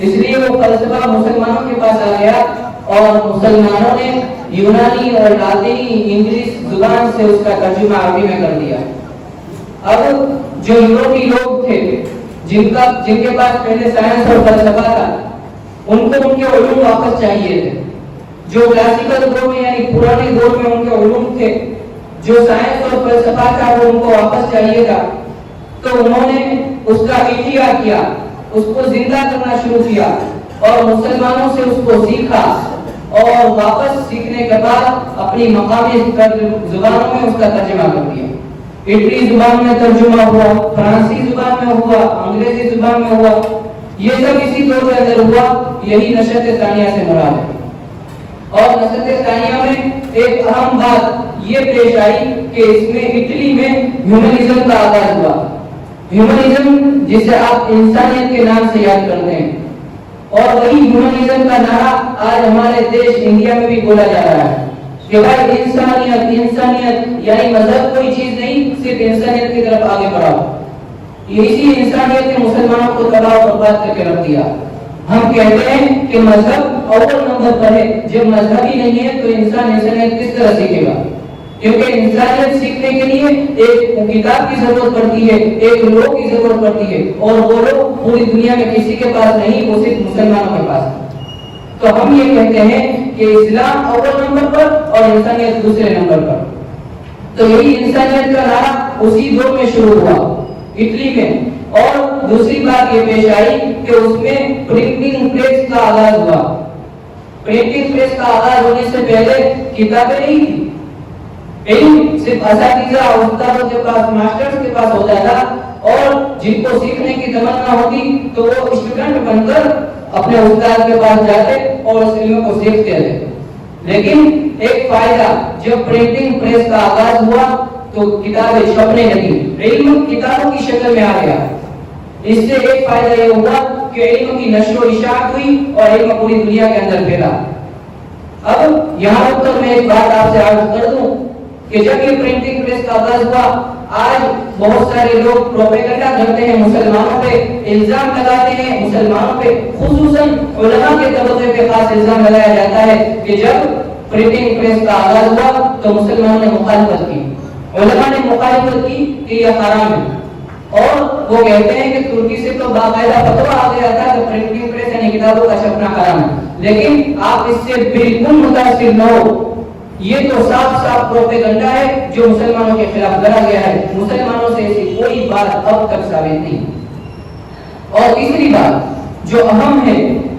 इसलिए वो फलसफा मुसलमानों के पास आ गया और मुसलमानों ने यूनानी और लातीनी इंग्लिश जुबान से उसका तर्जुमा अरबी में कर दिया। अब जो यूरोपी लोग थे जिनके पास पहले साइंस और फलसफा था, उनको उनके उलूम वापस चाहिए थे। जो क्लासिकल दौर में यानी पुराने दौर में उनके उलूम थे, जो साइंस और फलसफा था वो उनको वापस चाहिए था, तो उन्होंने उसका इहिया किया, उसको जिंदा करना शुरू किया और मुसलमानों से उसको सीखा और वापस सीखने के बाद अपनी मकामी जुबानों में उसका तर्जुमा कर दिया। इटली जुबान में तर्जुमा हुआ, फ्रांसी जुबान में हुआ, अंग्रेजी जुबान में हुआ, ये सब इसी दौर के अंदर हुआ। यही नशत सानिया से मुराद है। और नशत सानिया में एक अहम बात ये पेश आई कि इसमें इटली में ह्यूमनिज्म का आगाज हुआ। ह्यूमनिज्म जिसे आप इंसानियत के नाम से याद करते हैं, और वही ह्यूमनिज्म का नारा आज हमारे देश इंडिया में भी बोला जा रहा है कि भाई इंसानियत, इंसानियत यानी मजहब कोई चीज नहीं, सिर्फ इंसानियत की तरफ आगे बढ़ाओ। اسی انسانیت نے مسلمانوں کو تباہ و برباد کر کے رکھ دیا. ہم کہتے ہیں کہ مذہب اول نمبر پر ہے. جب مذہب ہی نہیں ہے تو انسان انسانیت کس طرح سیکھے گا؟ کیونکہ انسانیت سیکھنے کے لیے ایک کتاب کی ضرورت پڑتی ہے, ایک لوگ کی ضرورت پڑتی ہے, اور وہ لوگ پوری دنیا میں کسی کے پاس نہیں, وہ صرف مسلمانوں کے پاس. تو ہم یہ کہتے ہیں کہ اسلام اول نمبر پر اور انسانیت دوسرے نمبر پر. تو یہی انسانیت کا نعرہ اسی دور میں شروع ہوا اٹلی میں. اور دوسری بات یہ پیش آئی کہ اس میں پرنٹنگ پریس کا آغاز ہوا. پرنٹنگ پریس کا آغاز ہونے سے پہلے کتابیں نہیں تھی. علم صرف اساتذہ اور استادوں کے پاس, ماسٹرز کے پاس ہوتا تھا, اور جن کو سیکھنے کی تمنا ہوتی تو وہ اسٹوڈنٹ بن کر اپنے استاد کے پاس جاتے اور اس علم کو سیکھتے تھے. لیکن ایک فائدہ, جب پرنٹنگ پریس کا آغاز ہوا تو کتابیں چھپنے لگی, علم کتابوں کی شکل میں آ گیا. اس سے ایک فائدہ یہ ہوا کہ علم کی نشر و اشاعت ہوئی اور علم پوری دنیا کے اندر پھیلا. اب یہاں تک میں ایک بات آپ سے عرض کر دوں کہ جب یہ پرنٹنگ پریس کا آغاز ہوا, آج بہت سارے لوگ پروپیگنڈا کرتے ہیں, مسلمانوں پہ الزام لگاتے ہیں, مسلمانوں پہ خصوصاً علماء کے طبقے پہ خاص الزام لگایا جاتا ہے کہ جب پرنٹنگ پریس کا آغاز ہوا تو مسلمانوں نے مخالفت کی, علماء نے مخالفت کی کہ یہ حرام ہے. اور وہ کہتے ہیں کہ ترکی سے تو باقاعدہ فتویٰ آ گیا تھا کہ پرنٹنگ پریس یعنی کتابوں کا چھپنا حرام ہے. لیکن آپ اس سے بالکل متاثر نہ ہو, یہ تو صاف صاف پروپیگنڈا ہے جو مسلمانوں کے خلاف گڑا گیا ہے. مسلمانوں سے ایسی کوئی بات اب تک ثابت نہیں. اور تیسری بات جو اہم ہے,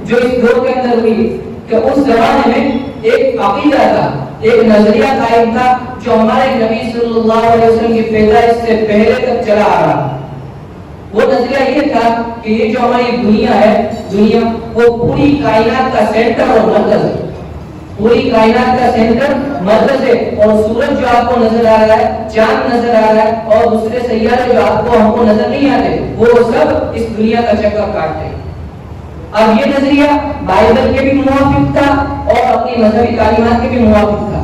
جو اس دور کے اندر ہوئی, کہ اس زمانے میں ایک عقیدہ تھا, ایک نظریہ قائم تھا جو ہمارے نبی صلی اللہ علیہ وسلم کی پیدائش سے پہلے تک چلا آ رہا. وہ نظریہ یہ تھا کہ یہ جو ہماری دنیا ہے, دنیا وہ پوری کائنات کا سینٹر اور مرکز ہے, پوری کائنات کا سینٹر مرکز ہے. اور سورج جو آپ کو نظر آ رہا ہے, چاند نظر آ رہا ہے, اور دوسرے سیارے جو آپ کو ہم کو نظر نہیں آتے, وہ سب اس دنیا کا چکر کاٹتے ہیں. اب یہ نظریہ بائبل کے بھی موافق تھا اور اپنی مذہبی تعلیمات کے بھی موافق تھا.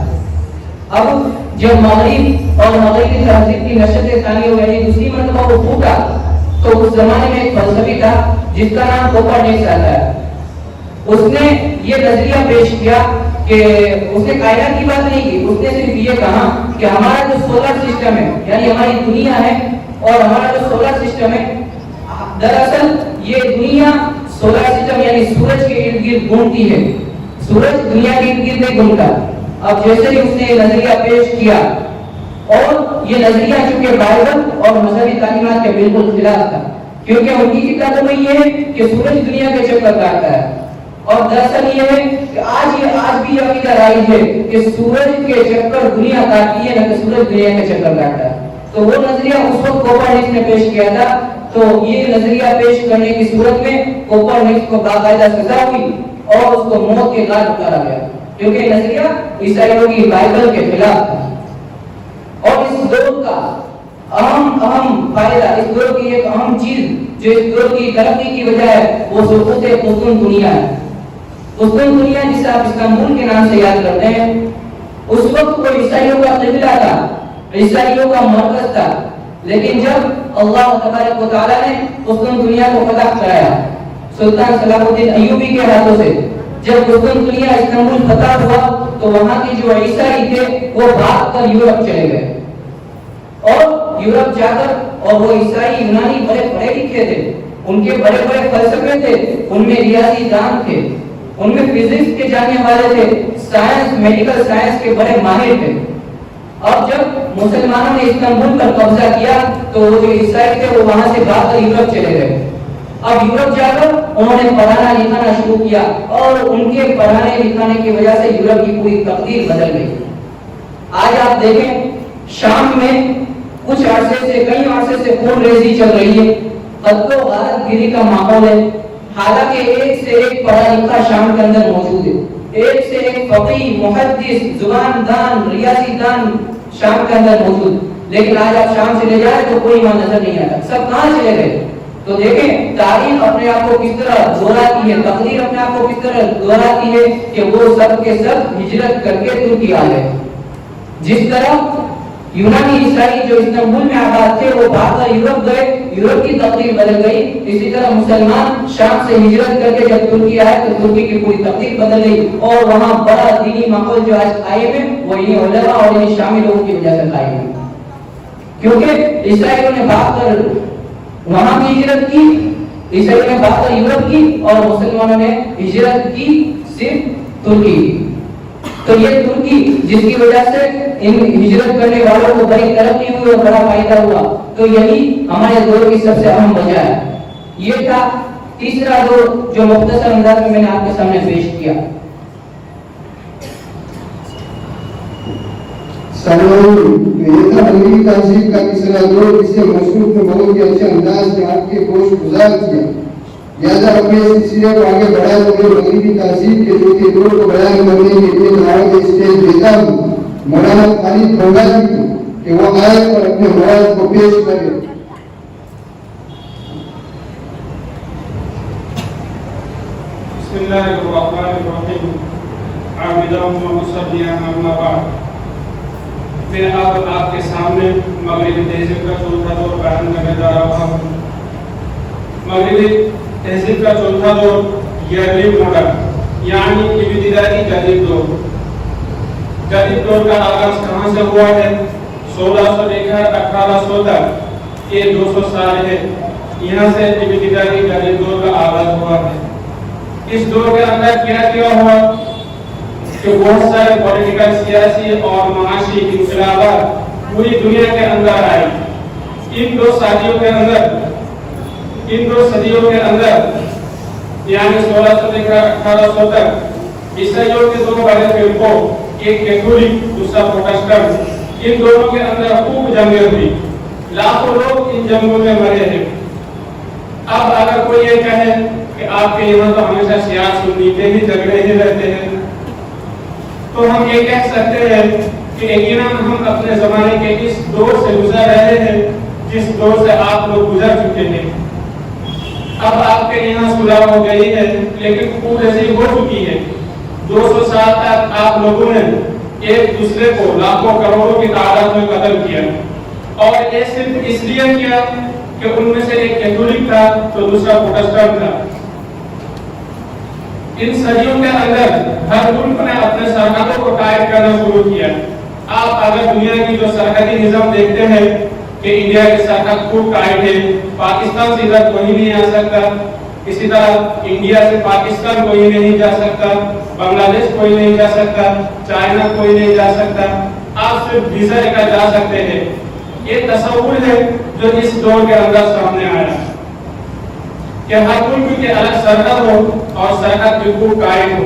اب جب مغرب اور مغربی تہذیب کی نشت ثانی ہو گئی, دوسری مرتبہ وہ پھوٹا, تو اس زمانے میں ایک فلسفی تھا جس کا نام کوپرنیکس آتا ہے. اس نے یہ نظریہ پیش کیا کہ اس نے کائنات کی بات نہیں کی, اس نے صرف یہ کہا کہ ہمارا جو سولر سسٹم ہے, یعنی ہماری دنیا ہے, اور ہمارا جو سولر سسٹم ہے, دراصل یہ دنیا سولر سسٹم یعنی سورج کے ارد گرد گھومتی ہے, سورج دنیا کے ارد گرد نہیں گھومتا. اب جیسے ہی اس نے یہ نظریہ پیش کیا, اور یہ نظریہ چونکہ بائبل اور مذہبی تعلیمات کے بالکل خلاف تھا, کیونکہ ان کی کتابوں میں یہ ہے کہ سورج دنیا کے چکر کاٹتا ہے. اور دراصل یہ ہے کہ آج بھی یہ عقیدہ رائج ہے کہ سورج کے چکر دنیا کاٹتی ہے, نہ کہ سورج دنیا کے چکر کاٹتا ہے. تو وہ نظریہ اس وقت کوپرنیکس نے پیش کیا تھا. تو یہ نظریہ پیش کرنے کی صورت میں کوپرنیکس کو باقاعدہ سزا ہوئی اور اس کو موت کے گھاٹ اتارا گیا, کیونکہ نظریہ عیسائیوں کی بائبل کے خلاف تھا. اور اس دور کا اہم فائدہ, اس دور کی ایک اہم چیز جو اس دور کی ترقی کی وجہ ہے, وہ سقوط قسطن دنیا ہے. قسطن دنیا جسے آپ استنبول کے نام سے یاد کرتے ہیں, اس وقت وہ عیسائیوں کا قبلہ تھا, عیسائیوں کا مرکز تھا. لیکن جب اللہ تبارک و تعالیٰ نے قسطن دنیا کو فتح کرایا سلطان صلاح الدین ایوبی کے ہاتھوں سے, جب قسطن دنیا استنبول فتح ہوا تو وہاں کے جو عیسائی تھے وہ بھاگ کر یورپ چلے گئے. اور یورپ جا کر, اور وہ عیسائی یونانی بڑے پڑھے لکھے تھے, ان کے بڑے بڑے فلسفے تھے, ان میں ریاضی دان تھے, ان میں فزکس کے جاننے والے تھے, سائنس میڈیکل سائنس کے بڑے ماہر تھے. اب جب مسلمانوں نے استنبول پر قبضہ کیا تو وہ جو عیسائی تھے وہ وہاں سے بھاگ کر یورپ چلے گئے. اب یورپ جا کر انہوں نے پڑھانا لکھانا شروع کیا, اور ان کے پڑھانے لکھانے کی وجہ سے یورپ کی پوری تقدیر بدل گئی. آج آپ دیکھیں شام میں کچھ عرصے سے, کئی عرصے سے خون ریزی چل رہی ہے, قتل و غارت گیری کا ماحول ہے. حالانکہ ایک سے ایک پڑھا لکھا شام کے اندر موجود ہے, ایک سے ایک فقیہ, محدث, زبان دان, ریاضی دان شام کے اندر موجود. لیکن آج آپ شام سے لے جائیں تو کوئی وہاں نظر نہیں آتا, سب کہاں چلے گئے. تو دیکھیں تاریخ اپنے آپ کو کس طرح دہراتی ہے, تقدیر اپنے آپ کو کس طرح دہراتی ہے کہ وہ سب کے سب ہجرت کر کے ترکی آ گئے. جس طرح यूनानी इसराइली जो इस्तांबुल में आबाद थे वो भागकर यूरोप गए, यूरोप की तकदीर बदल गई। इसी तरह मुसलमान शाम से हिजरत करके जब तुर्की आए तो तुर्की की पूरी तकदीर बदल गई और वहाँ बड़ा दीनी माहौल जो आज कायम है वो इन्हीं उलमा और इन्हीं शामी लोगों की वजह से कायम है, क्योंकि इसराइलियों ने भागकर वहाँ की हिजरत की, इसराइलियों ने भागकर यूरोप की और मुसलमानों ने हिजरत की सिर्फ तुर्की। तो ये तुर्की जिसकी वजह से इन हिजरत करने वालों को बड़ी तरक्की हुई और बड़ा फायदा हुआ, तो यही हमारे दौर की सबसे अहम वजह है। ये था तीसरा दौर जो मुख्तसर अंदाज में मैंने आपके सामने पेश किया। ये था अंग्रेजी तहजीब का तीसरा दौर, जिसे मशरूफ ने बहुत ही अच्छे अंदाज में आपके गोश गुजार किया। लिहाजा अपने इस सिलसिले को आगे बढ़ाए तो मैं मगरिबी तहजीब के जो के दौर को बयान करने के लिए दावत स्टेज देता हूँ मौलाना खालिद बंगाली को कि वो आए और अपने मौलाद को पेश करें। बिस्मिल्लाहिर्रहमानिर्रहीम। आबिदान व मुसल्लियान अम्मा बाद। मैं अब आपके सामने मगरिबी तहजीब का चौथा दौर बयान करने जा रहा हूँ। मगरिबी तहजीब का चौथा दौर यर्ली मॉडर्न यानी इब्तिदाई जदीद दौर। जदीद दौर का आगाज कहाँ से हुआ है? 1600 लेकर 1800 तक ये 200 साल है, यहाँ से इब्तिदाई जदीद दौर का आगाज हुआ है। इस दौर के अंदर क्या हुआ कि बहुत सारे पॉलिटिकल, सियासी और माशी इंकलाबात पूरी दुनिया के अंदर आई। इन दो सदियों के अंदर यानी 1600 लेकर 1800 तक ईसाइयों के दो बड़े फिरकों, एक कैथोलिक दूसरा प्रोटेस्टेंट, इन दोनों के अंदर खूब जंगें हुई। लाखों लोग इन जंगों में मरे हैं। अब अगर कोई ये कहे कि आपके यहाँ तो हमेशा शिया सुन्नी के ही झगड़े ही रहते हैं, तो हम ये कह सकते हैं कि यकीनन हम अपने जमाने के इस दौर से गुजर रहे हैं जिस दौर से आप लोग गुजर चुके हैं। अब आपके यहाँ सुलह हो गई है, लेकिन खूब ऐसी हो चुकी है। 200 साल तक आप लोगों ने एक दूसरे को लाखों करोड़ों की तादाद में कत्ल किया, और ये सिर्फ इसलिए किया कि उनमें से एक कैथोलिक था तो दूसरा प्रोटेस्टेंट था। इन सदियों के अंदर हर मुल्क ने अपने सरहदों को कायम करना शुरू किया। आप अगर दुनिया की जो सरहदी निजाम देखते हैं कि इंडिया की सरहद खूब कायम है, पाकिस्तान से इधर कोई नहीं आ सकता, इसी तरह इंडिया से पाकिस्तान कोई नहीं जा सकता, बांग्लादेश कोई नहीं जा सकता, चाइना कोई नहीं जा सकता, आप सिर्फ वीजा लेकर जा सकते हैं। ये तस्वुर है जो इस दौर के अंदर सामने आया कि हर मुल्क के अलग सरहद हो और सरहद बिल्कुल कायम हो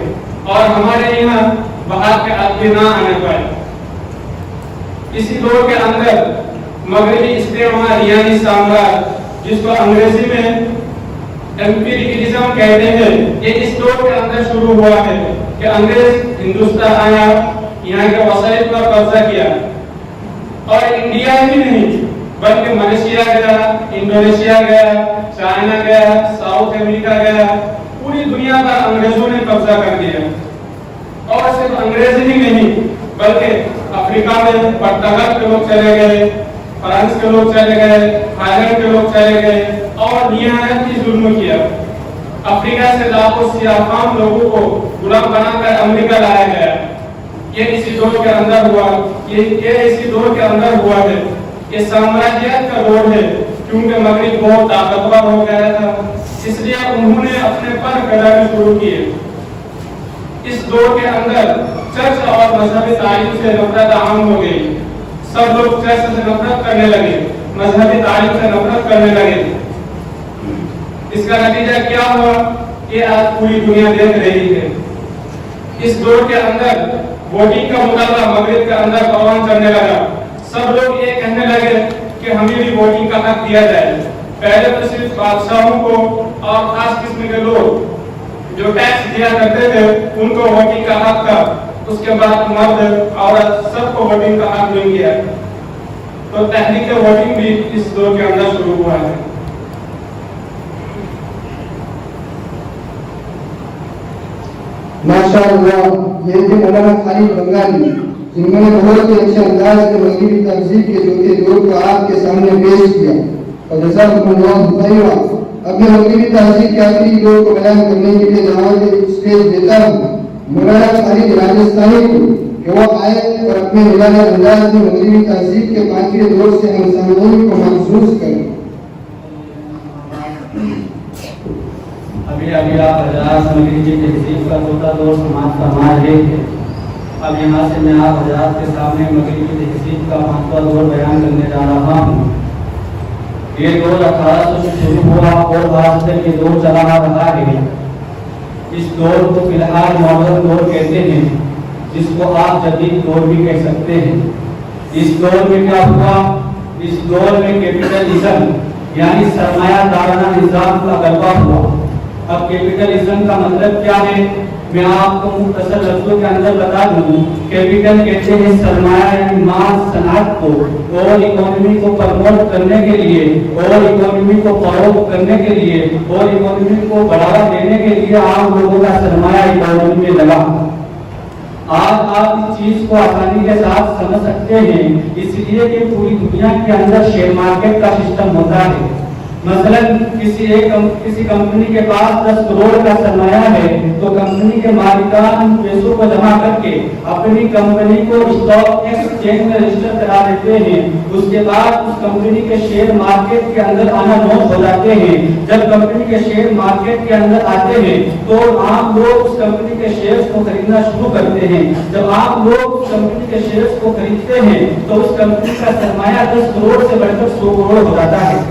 और हमारे यहाँ बाहर के आदमी ना आने पाए। इसी दौर के अंदर मगरबी इस्तेमाल यानी साम्राज्य, जिसको अंग्रेजी में एम्पिरिकलिज्म कहते हैं, ये इस दौर के अंदर शुरू हुआ है कि अंग्रेज हिंदुस्तान आया, यहाँ के वसाइल पर कब्जा किया, और इंडिया ही नहीं बल्कि मलेशिया गया, इंडोनेशिया गया, चाइना गया, साउथ अमेरिका गया, पूरी दुनिया पर अंग्रेजों ने कब्जा कर दिया। और सिर्फ अंग्रेज ही नहीं बल्कि अफ्रीका में पुर्तगाल के लोग चले गए, फ्रांस के लोग चले गए, थाईलैंड के लोग चले गए और निहायत ही जुल्म किया। अफ्रीका से लाखों सियाफाम लोगों को गुलाम बनाकर अमेरिका लाया गया। ये इसी दौर के अंदर हुआ, ये इसी दौर के अंदर हुआ है। ये साम्राज्यवाद का दौर है, क्योंकि मगरिब बहुत ताकतवर हो गया था, इसलिए उन्होंने अपने पर गड़ाने शुरू किए। इस दौर के अंदर चर्च और मजहबी तालीम से नफरत आम हो गई। सब लोग चर्च से नफरत करने लगे, मजहबी तालीम से नफरत करने लगे। इसका नतीजा क्या हुआ ये आज पूरी दुनिया देख रही है। इस दौर के अंदर वोटिंग का मुकाबला मगरिब के अंदर परवान करने लगा। सब लोग ये कहने लगे कि हमें भी वोटिंग का हक दिया जाए। पहले तो सिर्फ बादशाहों को और खास किस्म के लोग जो टैक्स दिया करते थे उनको वोटिंग का हक था। उसके बाद मर्द औरत सबको वोटिंग का हक मिल गया। तो तहरीक वोटिंग भी इस दौर के अंदर शुरू हुआ है। माशाअल्लाह, ये थे मौलाना खालिद बंगाली जिन्होंने बहुत ही अच्छे अंदाज में मगरबी तहजीब के चौथे दौर को आपके सामने पेश किया और जज़ाकुमुल्लाहु खैरा। अब मैं मगरबी तहजीब के आखिरी दौर को बयान करने के लिए जनाब स्टेज देता हूँ मौलाना खालिद राजस्थानी को कि वो आए और अपने निराला अंदाज में मगरबी तहजीब के पांचवें दौर से हम सामईन को महसूस करें। अभी आप हजरात मगरबी तहजीब का चौथा दौर समाज का माज है। अब यहाँ से मैं आप हजरात के सामने मगरबी तहजीब का पांचवा दौर बयान करने जा रहा हूँ। ये दौर 1800 से शुरू हुआ और आज तक ये दौर चला आ रहा है। इस दौर को फिलहाल मॉडर्न दौर कहते हैं, जिसको आप जदीद दौर भी कह सकते हैं। इस दौर में क्या हुआ? इस दौर में कैपिटलिज्म यानी सरमायादाराना निजाम का गलबा हुआ। अब कैपिटलिज्म का मतलब क्या है, मैं आपको मुख्तसर लफ्जों के अंदर बता दूं। कैपिटल कहते हैं सरमाया यानी माल सनात को, और इकोनॉमी को प्रमोट करने के लिए और इकोनॉमी को फरोग करने के लिए और इकोनॉमी को बढ़ावा देने के लिए आम लोगों का सरमाया इकोनॉमी में लगा। आज आप इस चीज को आसानी के साथ समझ सकते हैं, इसलिए कि पूरी दुनिया के अंदर शेयर मार्केट का सिस्टम होता है। मसलन किसी कंपनी के पास 10 करोड़ का सरमाया है तो कंपनी के मालिकान पैसों को जमा करके अपनी कंपनी को स्टॉक एक्सचेंज में रजिस्टर करा देते हैं। उसके बाद उस कंपनी के शेयर मार्केट के अंदर आना नोट हो जाते हैं। जब कंपनी के शेयर मार्केट के अंदर आते हैं तो आम लोग उस कंपनी के शेयर्स को खरीदना शुरू करते हैं। जब आम लोग उस कंपनी के शेयर्स को खरीदते हैं तो उस कंपनी का सरमाया 10 करोड़ से बढ़कर 100 करोड़ हो जाता है।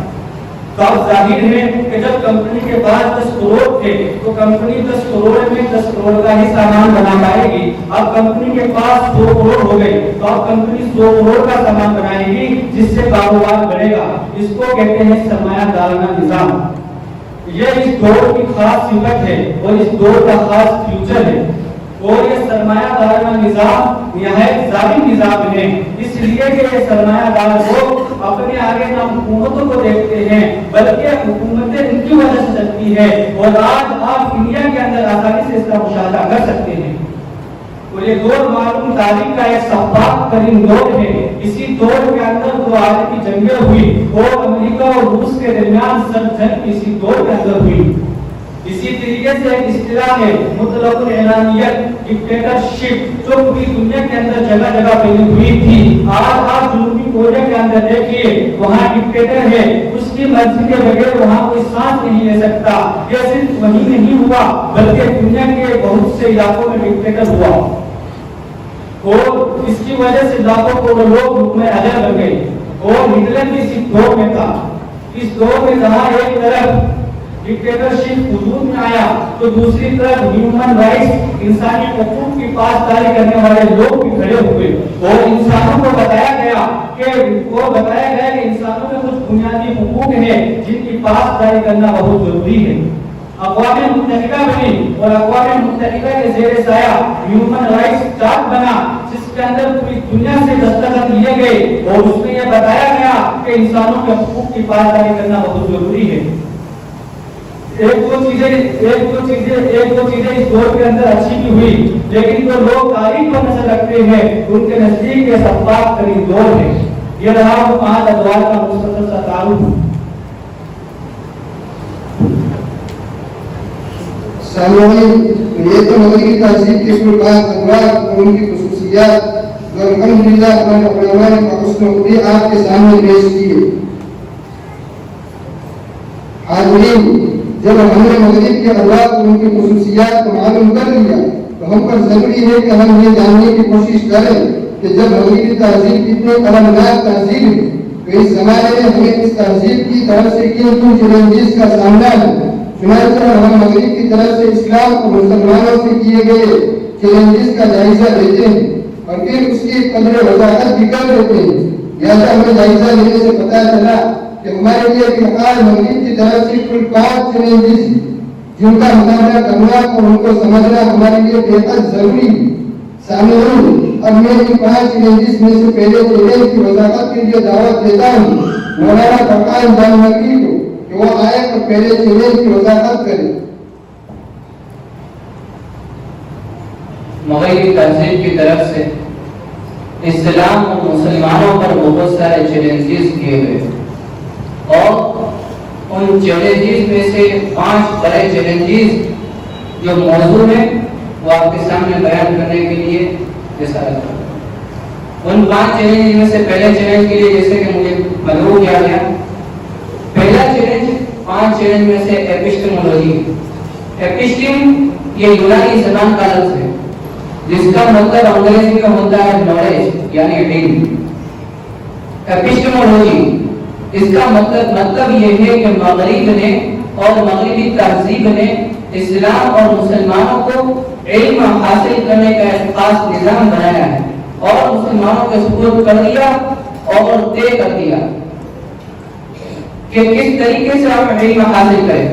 तो अब जाहिर है कि जब कंपनी के पास 10 करोड़ थे तो कंपनी 10 करोड़ में 10 करोड़ का ही सामान बना पाएगी। अब कंपनी के पास 100 करोड़ हो गए तो अब कंपनी 100 करोड़ का सामान बनाएगी, जिससे कारोबार बढ़ेगा। इसको कहते हैं सरमायादाराना निजाम। यह इस दौर की खास सिफत है और इस दौर का खास फ्यूचर है। और ये सरमायादाराना निजाम निहायत जालिम निजाम है, इसलिए कि ये सरमायादार लोग अपने आगे ना हुकूमतों को देखते हैं बल्कि हुकूमतें उनकी वजह से चलती है। और आज आप इंडिया के अंदर आसानी से इसका मुशाहदा कर सकते हैं। और ये दौर मालूम तारीख का एक सब्बाक तरीन दौर है। इसी दौर के अंदर 2 आलमी जंगें हुई और अमेरिका और रूस के दरमियान सख्त जंग इसी दौर के अंदर हुई। इसी तरीके से एक इस्तिलाह है मुतलकुल एलानियत, डिक्टेटरशिप, जो पूरी दुनिया के अंदर जगह जगह फैली हुई थी। आज आप जनूबी कोरिया के अंदर देखिए, वहाँ डिक्टेटर है, उसकी मर्जी के बगैर वहाँ कोई सांस नहीं ले सकता। यह सिर्फ वही नहीं हुआ बल्कि दुनिया के बहुत से इलाकों में डिक्टेटर हुआ और इसकी वजह से लाखों करोड़ों लोग हुक्म अजर बन गए। और हिटलर भी इसी दौर में था। इस दौर में जहाँ एक तरफ डिक्टेटरशिप वजूद में आया तो दूसरी तरफ ह्यूमन राइट्स, इंसानी हकूक की पासदारी करने वाले लोग भी खड़े हुए और इंसानों को बताया गया कि इंसानों में कुछ बुनियादी हकूक है जिनकी पासदारी करना बहुत जरूरी है। अक़वाम मुत्तहिदा बनी और अक़वाम मुत्तहिदा के ज़ेर साया ह्यूमन राइट्स चार्ट बना, जिसके अंदर पूरी दुनिया से दस्तखत लिए गए और उसमें यह बताया गया कि इंसानों के हकूक की पासदारी करना बहुत जरूरी है। एक दो चीजें इस दौर के अंदर अच्छी भी हुई, लेकिन जो लोग तारीख पर नजर रखते हैं उनके नजदीक ये सब्बाक तरीन दौर है। ये रहा वो 5 अदवार का मुस्तकिल सा तारुफ। सामईन, ये तो मगरबी तहजीब के कुल 5 अदवार और उनकी खुसूसियात जो अल्हम्दुलिल्लाह हमारे उलमा ने बखुसूसी आपके सामने पेश किए। हाज़रीन, जब हमने मगरिब के अदवार और उनकी खुसूसियात को मालूम कर लिया तो हम पर जरूरी है कि हम ये जानने की कोशिश करें कि जब मगरिबी तहजीब कितने अलमनाक तहजीब है तो इस जमाने में हमें इस तहजीब की तरफ से किन किन चैलेंजेस का सामना है। चुनांचे हम मगरिब की तरफ से इस्लाम और मुसलमानों से किए गए चैलेंजेस का जायजा लेते हैं और फिर उसकी कदर वजाहत भी कर देते हैं। लिहाजा हमें जायजा लेने से पता चला कि हमारे लिए फिलहाल मगरिब की तरफ से कुल 5 चैलेंजेस जिनका मुकाबला करना और उनको समझना हमारे लिए बेहद जरूरी है। सामईन, अब मैं इन 5 चैलेंजेस में से पहले चैलेंज की वजाहत के लिए दावत देता हूँ मौलाना फरकान जान नकवी को कि वो आए और पहले चैलेंज की वजाहत करें। मगरिबी तहजीब की तरफ से اسلام اور مسلمانوں پر بہت سارے چیلنجز کیے گئے اور ان چیلنجز میں سے 5 بڑے چیلنجز جو موضوع ہیں وہ آپ کے سامنے بیان کرنے کے لیے رسالت کرتا ہوں۔ ان 5 چیلنج میں سے پہلے چیلنج کے لیے جیسے کہ مجھے مدعو کیا گیا، پہلا چیلنج 5 چیلنج میں سے ایپسٹیمولوجی۔ ایپسٹیم یہ یونانی زبان کا لفظ ہے جس کا مطلب انگریزی میں ہوتا ہے نالج یعنی علم۔ ایپسٹیمولوجی اس کا مطلب یہ ہے کہ مغرب نے اور مغربی تہذیب نے اسلام اور مسلمانوں کو علم حاصل کرنے کا ایک خاص نظام بنایا ہے اور مسلمانوں کے سپرد کر دیا اور طے کر دیا کہ کس طریقے سے آپ علم حاصل کریں۔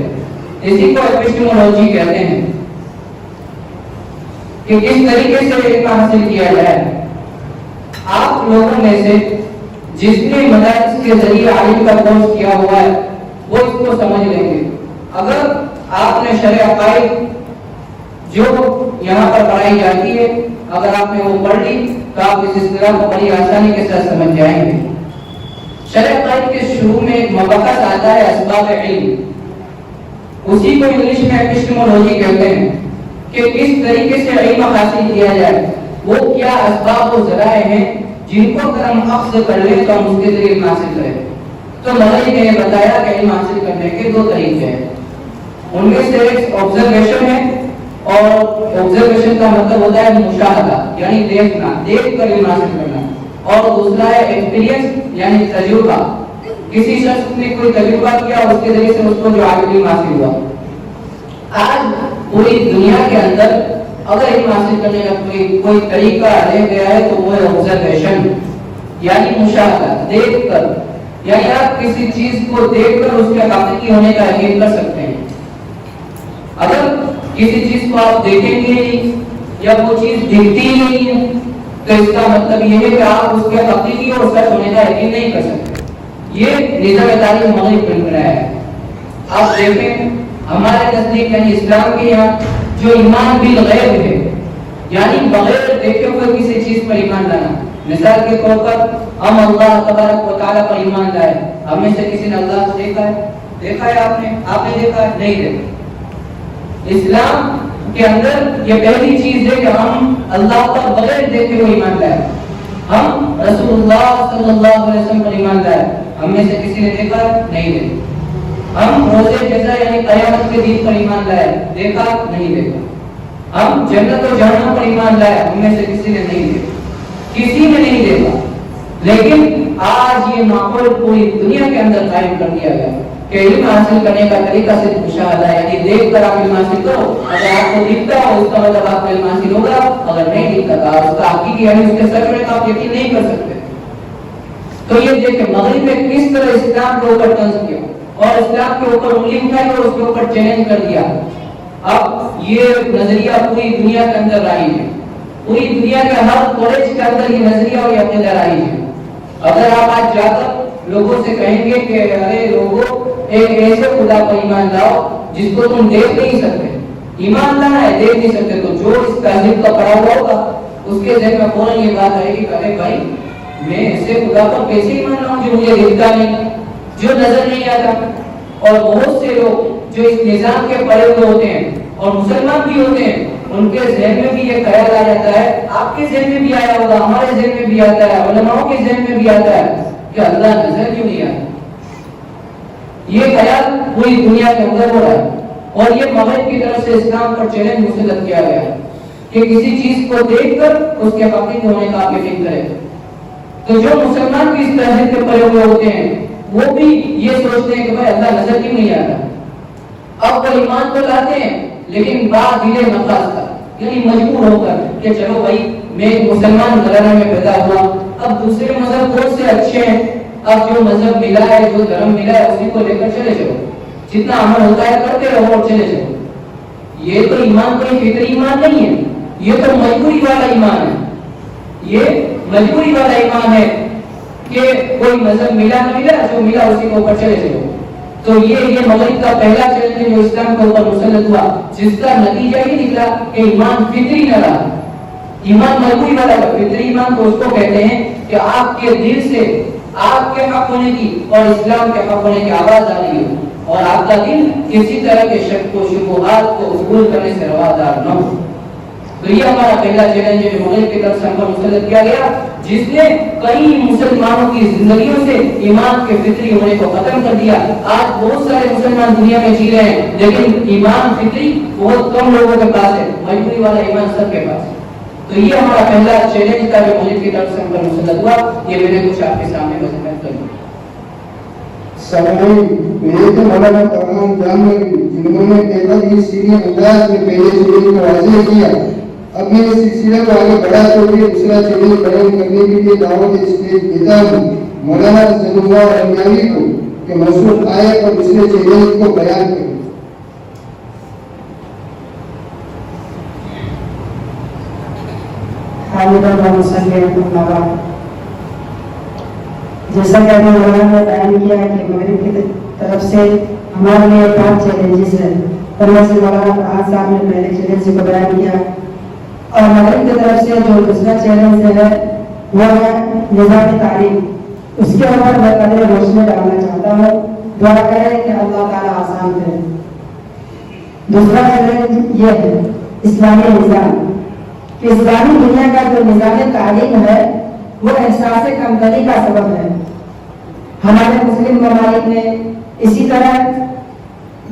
اسی کو ایپسٹیمولوجی کہتے ہیں کہ کس طریقے سے علم حاصل کیا جائے۔ آپ لوگوں میں سے جس نے مدارس کے ذریعے علم کا کورس کیا ہوا ہے وہ اس کو سمجھ لیں گے۔ اگر آپ نے شرع عقائد جو یہاں پر پڑھائی جاتی ہے اگر آپ نے وہ پڑھ لی تو آپ اس اصطلاح کو بڑی آسانی کے ساتھ سمجھ جائیں گے۔ شرع عقائد کے شروع میں ایک مبحث آتا ہے اسباب علم، اسی کو انگلش میں ایپسٹیمولوجی کہتے ہیں کہ کس طریقے سے علم حاصل کیا جائے، وہ کیا اسباب و ذرائع ہیں جن کو اگر ہم اخذ کر لیں تو ہم اس کے ذریعے علم حاصل کریں۔ تو مغرب نے یہ بتایا کہ علم حاصل کرنے کے 2 طریقے ہیں، ان میں سے ایک آبزرویشن ہے اور آبزرویشن کا مطلب ہوتا ہے مشاہدہ یعنی دیکھنا، دیکھ کر علم حاصل کرنا، اور دوسرا ہے ایکسپیرینس یعنی تجربہ، کسی شخص نے کوئی تجربہ کیا اور اس کے ذریعے سے اس کو جو علم حاصل ہوا۔ آج پوری دنیا کے اندر اگر علم حاصل کرنے کا کوئی طریقہ رہ گیا ہے تو وہ ہے آبزرویشن یعنی مشاہدہ، دیکھ کر، یعنی آپ کسی چیز کو دیکھ کر اس کے حقیقی ہونے کا یقین کر سکتے ہیں۔ اگر کسی چیز کو آپ دیکھیں گے نہیں یا وہ چیز دکھتی ہی نہیں ہے تو اس کا مطلب یہ ہے کہ آپ اس کے حقیقی اور سچ ہونے کا یقین نہیں کر سکتے۔ یہ نظام تعلیم مغرب بن رہا ہے۔ آپ دیکھیں ہمارے نزدیک یعنی اسلام کے یہاں جو ایمان بالغیب ہے یعنی بغیر دیکھے ہوئے کسی چیز پر ایمان لانا، مثال کے طور پر ہم اللہ تبارک و تعالیٰ پر ایمان لائے، ہم میں سے کسی نے اللہ کو دیکھا ہے آپ نے دیکھا ہے نہیں دیکھا۔ اسلام کے اندر یہ پہلی چیز ہے کہ ہم اللہ پر بغیر دیکھے ہوئے ایمان لائے، ہم رسول اللہ صلی اللہ علیہ وسلم پر ایمان لائے، ہم میں سے کسی نے دیکھا نہیں دیکھا۔ ہم روزے جزا یعنی قیامت کے دن پر ایمان لائے، دیکھا نہیں دیکھا۔ ہم جنت و جہنم پر ایمان لائے، ہم میں سے کسی نے نہیں دیکھا، کسی نے نہیں دیکھا۔ لیکن آج یہ ماحول پوری دنیا کے اندر قائم کر دیا گیا کہ علم حاصل کرنے کا طریقہ صرف مشاہدہ یعنی دیکھ کر آپ علم حاصل کرو، اگر آپ کو دکھتا ہو اس کا مطلب آپ کو علم حاصل ہوگا، اگر نہیں دکھتا تو اس کا حقیقی یعنی اس کے سچ میں آپ یقین نہیں کر سکتے۔ تو یہ دیکھیں مغرب نے کس طرح اسلام کے اوپر طنز کیا اور اسلام کے اوپر انگلی اٹھائی اور اس کے اوپر چیلنج کر دیا۔ اب یہ نظریہ پوری دنیا کے اندر رائج ہے، پوری دنیا کے ہر کالج کے اندر یہ نظریہ اور یہ عقیدہ رائج ہے۔ اگر آپ آج جا کر لوگوں سے کہیں گے کہ ارے لوگوں ایک ایسے خدا پر ایمان لاؤ جس کو تم دیکھ نہیں سکتے، ایمان لانا ہے دیکھ نہیں سکتے، تو جو اس تہذیب کا پڑھا ہوا ہوگا اس کے ذہن میں فوراً یہ بات آئے گی کہ ارے بھائی میں ایسے خدا پر کیسے ایمان لاؤں جو مجھے دکھتا نہیں، جو نظر نہیں آتا۔ اور بہت سے لوگ جو اس نظام کے پڑے ہوئے ہوتے ہیں اور مسلمان بھی ہوتے ہیں ان کے ذہن میں بھی یہ خیال آ جاتا ہے، آپ کے ذہن میں بھی آیا ہوگا، ہمارے ذہن میں بھی آتا ہے، علماء کے ذہن میں بھی آتا ہے کہ اللہ نظر کیوں نہیں آتا۔ یہ خیال پوری دنیا کے اندر ہو رہا ہے اور یہ مغرب کی طرف سے اسلام پر چیلنج مسلط کیا گیا ہے کہ کسی چیز کو دیکھ کر اس کے حقیقی ہونے کا آپ یقین کریں۔ تو جو مسلمان بھی اس تہذیب کے پڑے ہوئے ہوتے ہیں وہ بھی یہ سوچتے ہیں کہ بھائی اللہ نظر کیوں نہیں آتا۔ اب وہ ایمان تو لاتے ہیں لیکن بعد دل نخواستہ یعنی مجبور ہو کر کہ چلو بھائی میں ایک مسلمان گھرانے میں پیدا ہوا، اب دوسرے مذہب کون سے اچھے ہیں، اب جو مذہب ملا ہے جو دھرم ملا ہے اسی کو لے کر چلے جاؤ، جتنا عمل ہوتا ہے کرتے رہو اور چلے جاؤ۔ یہ تو ایمان کوئی فطری ایمان نہیں ہے، یہ تو مجبوری والا ایمان ہے، یہ مجبوری والا ایمان ہے کہ کوئی مذہب ملا نہ ملا جو ملا اسی کو اوپر چلے جاؤ۔ تو یہ مغرب کا پہلا چیلنج جو اسلام کے اوپر مسلط ہوا، جس کا نتیجہ یہ نکلا کہ ایمان فطری نہ رہا، ایمان فطری نہ رہا۔ اور یہ مغرب کا پہلا چیلنج جو اسلام کے اوپر مسلط ہوا، جس کا نتیجہ یہ نکلا کہ ایمان فطری نہ رہا۔ اور یہ مغرب کا پہلا چیلنج جو اسلام کے اوپر مسلط ہوا، جس کا نتیجہ یہ نکلا کہ ایمان فطری نہ رہا۔ ایمان مجموعی والا فطری ایمان تو اس کو کہتے ہیں کہ آپ کے دل سے آپ کے حق ہونے کی اور اسلام کے حق ہونے کی آواز آ رہی ہو اور آپ کا دل کسی طرح کے شک و شبہات کو قبول کرنے سے روادار نہ ہو. تو یہ ہمارا پہلا چیلنج ہے جو مغرب کی طرف سے ہم پر مسلط کیا گیا، جس نے کئی مسلمانوں کی زندگیوں سے ایمان کے فطری ہونے کو ختم کر دیا. آج بہت سارے مسلمان دنیا میں جی رہے ہیں لیکن ایمان فطری بہت کم لوگوں کے پاس ہے، مجبوری والا ایمان سب کے پاس ہے. تو یہ ہمارا پہلا چیلنج تھا جو مغرب کی طرف سے ہم پر مسلط ہوا. یہ میں نے کچھ آپ کے سامنے وضاحت کر دی. سامعین، میرے تو مولانا تمام جانور جنہوں نے پیدا کی سیدھی انداز میں پہلے چیلنج کو واضح کیا. اب میں اس سلسلے کو آگے بڑھاتے ہوئے دوسرا چیلنج بیان کرنے کے لیے دعوت اسٹیج دیتا ہوں مولانا صلی اللہ علیہ کو کہ موصول آیت اور دوسرے چیلنج کو بیان کریں. جیسا کہ ابھی مولانا نے بیان کیا ہے کہ مغرب کی طرف سے ہمارے لیے 5 چیلنجز ہیں. اور میں سے مولانا فرحان صاحب نے پہلے چیلنج کو بیان کیا اور مغرب کی طرف سے جو دوسرا چیلنج ہے وہ ہے نظام تعلیم. اس کے اوپر میں قدر روشنی ڈالنا چاہتا ہوں. دعا کریں کہ اللہ تعالیٰ آسان کرے. دوسرا چیلنج یہ ہے اسلامی نظام. اسلامی دنیا کا جو نظام تعلیم ہے وہ احساس کمتری کا سبب ہے. ہمارے مسلم ممالک میں اسی طرح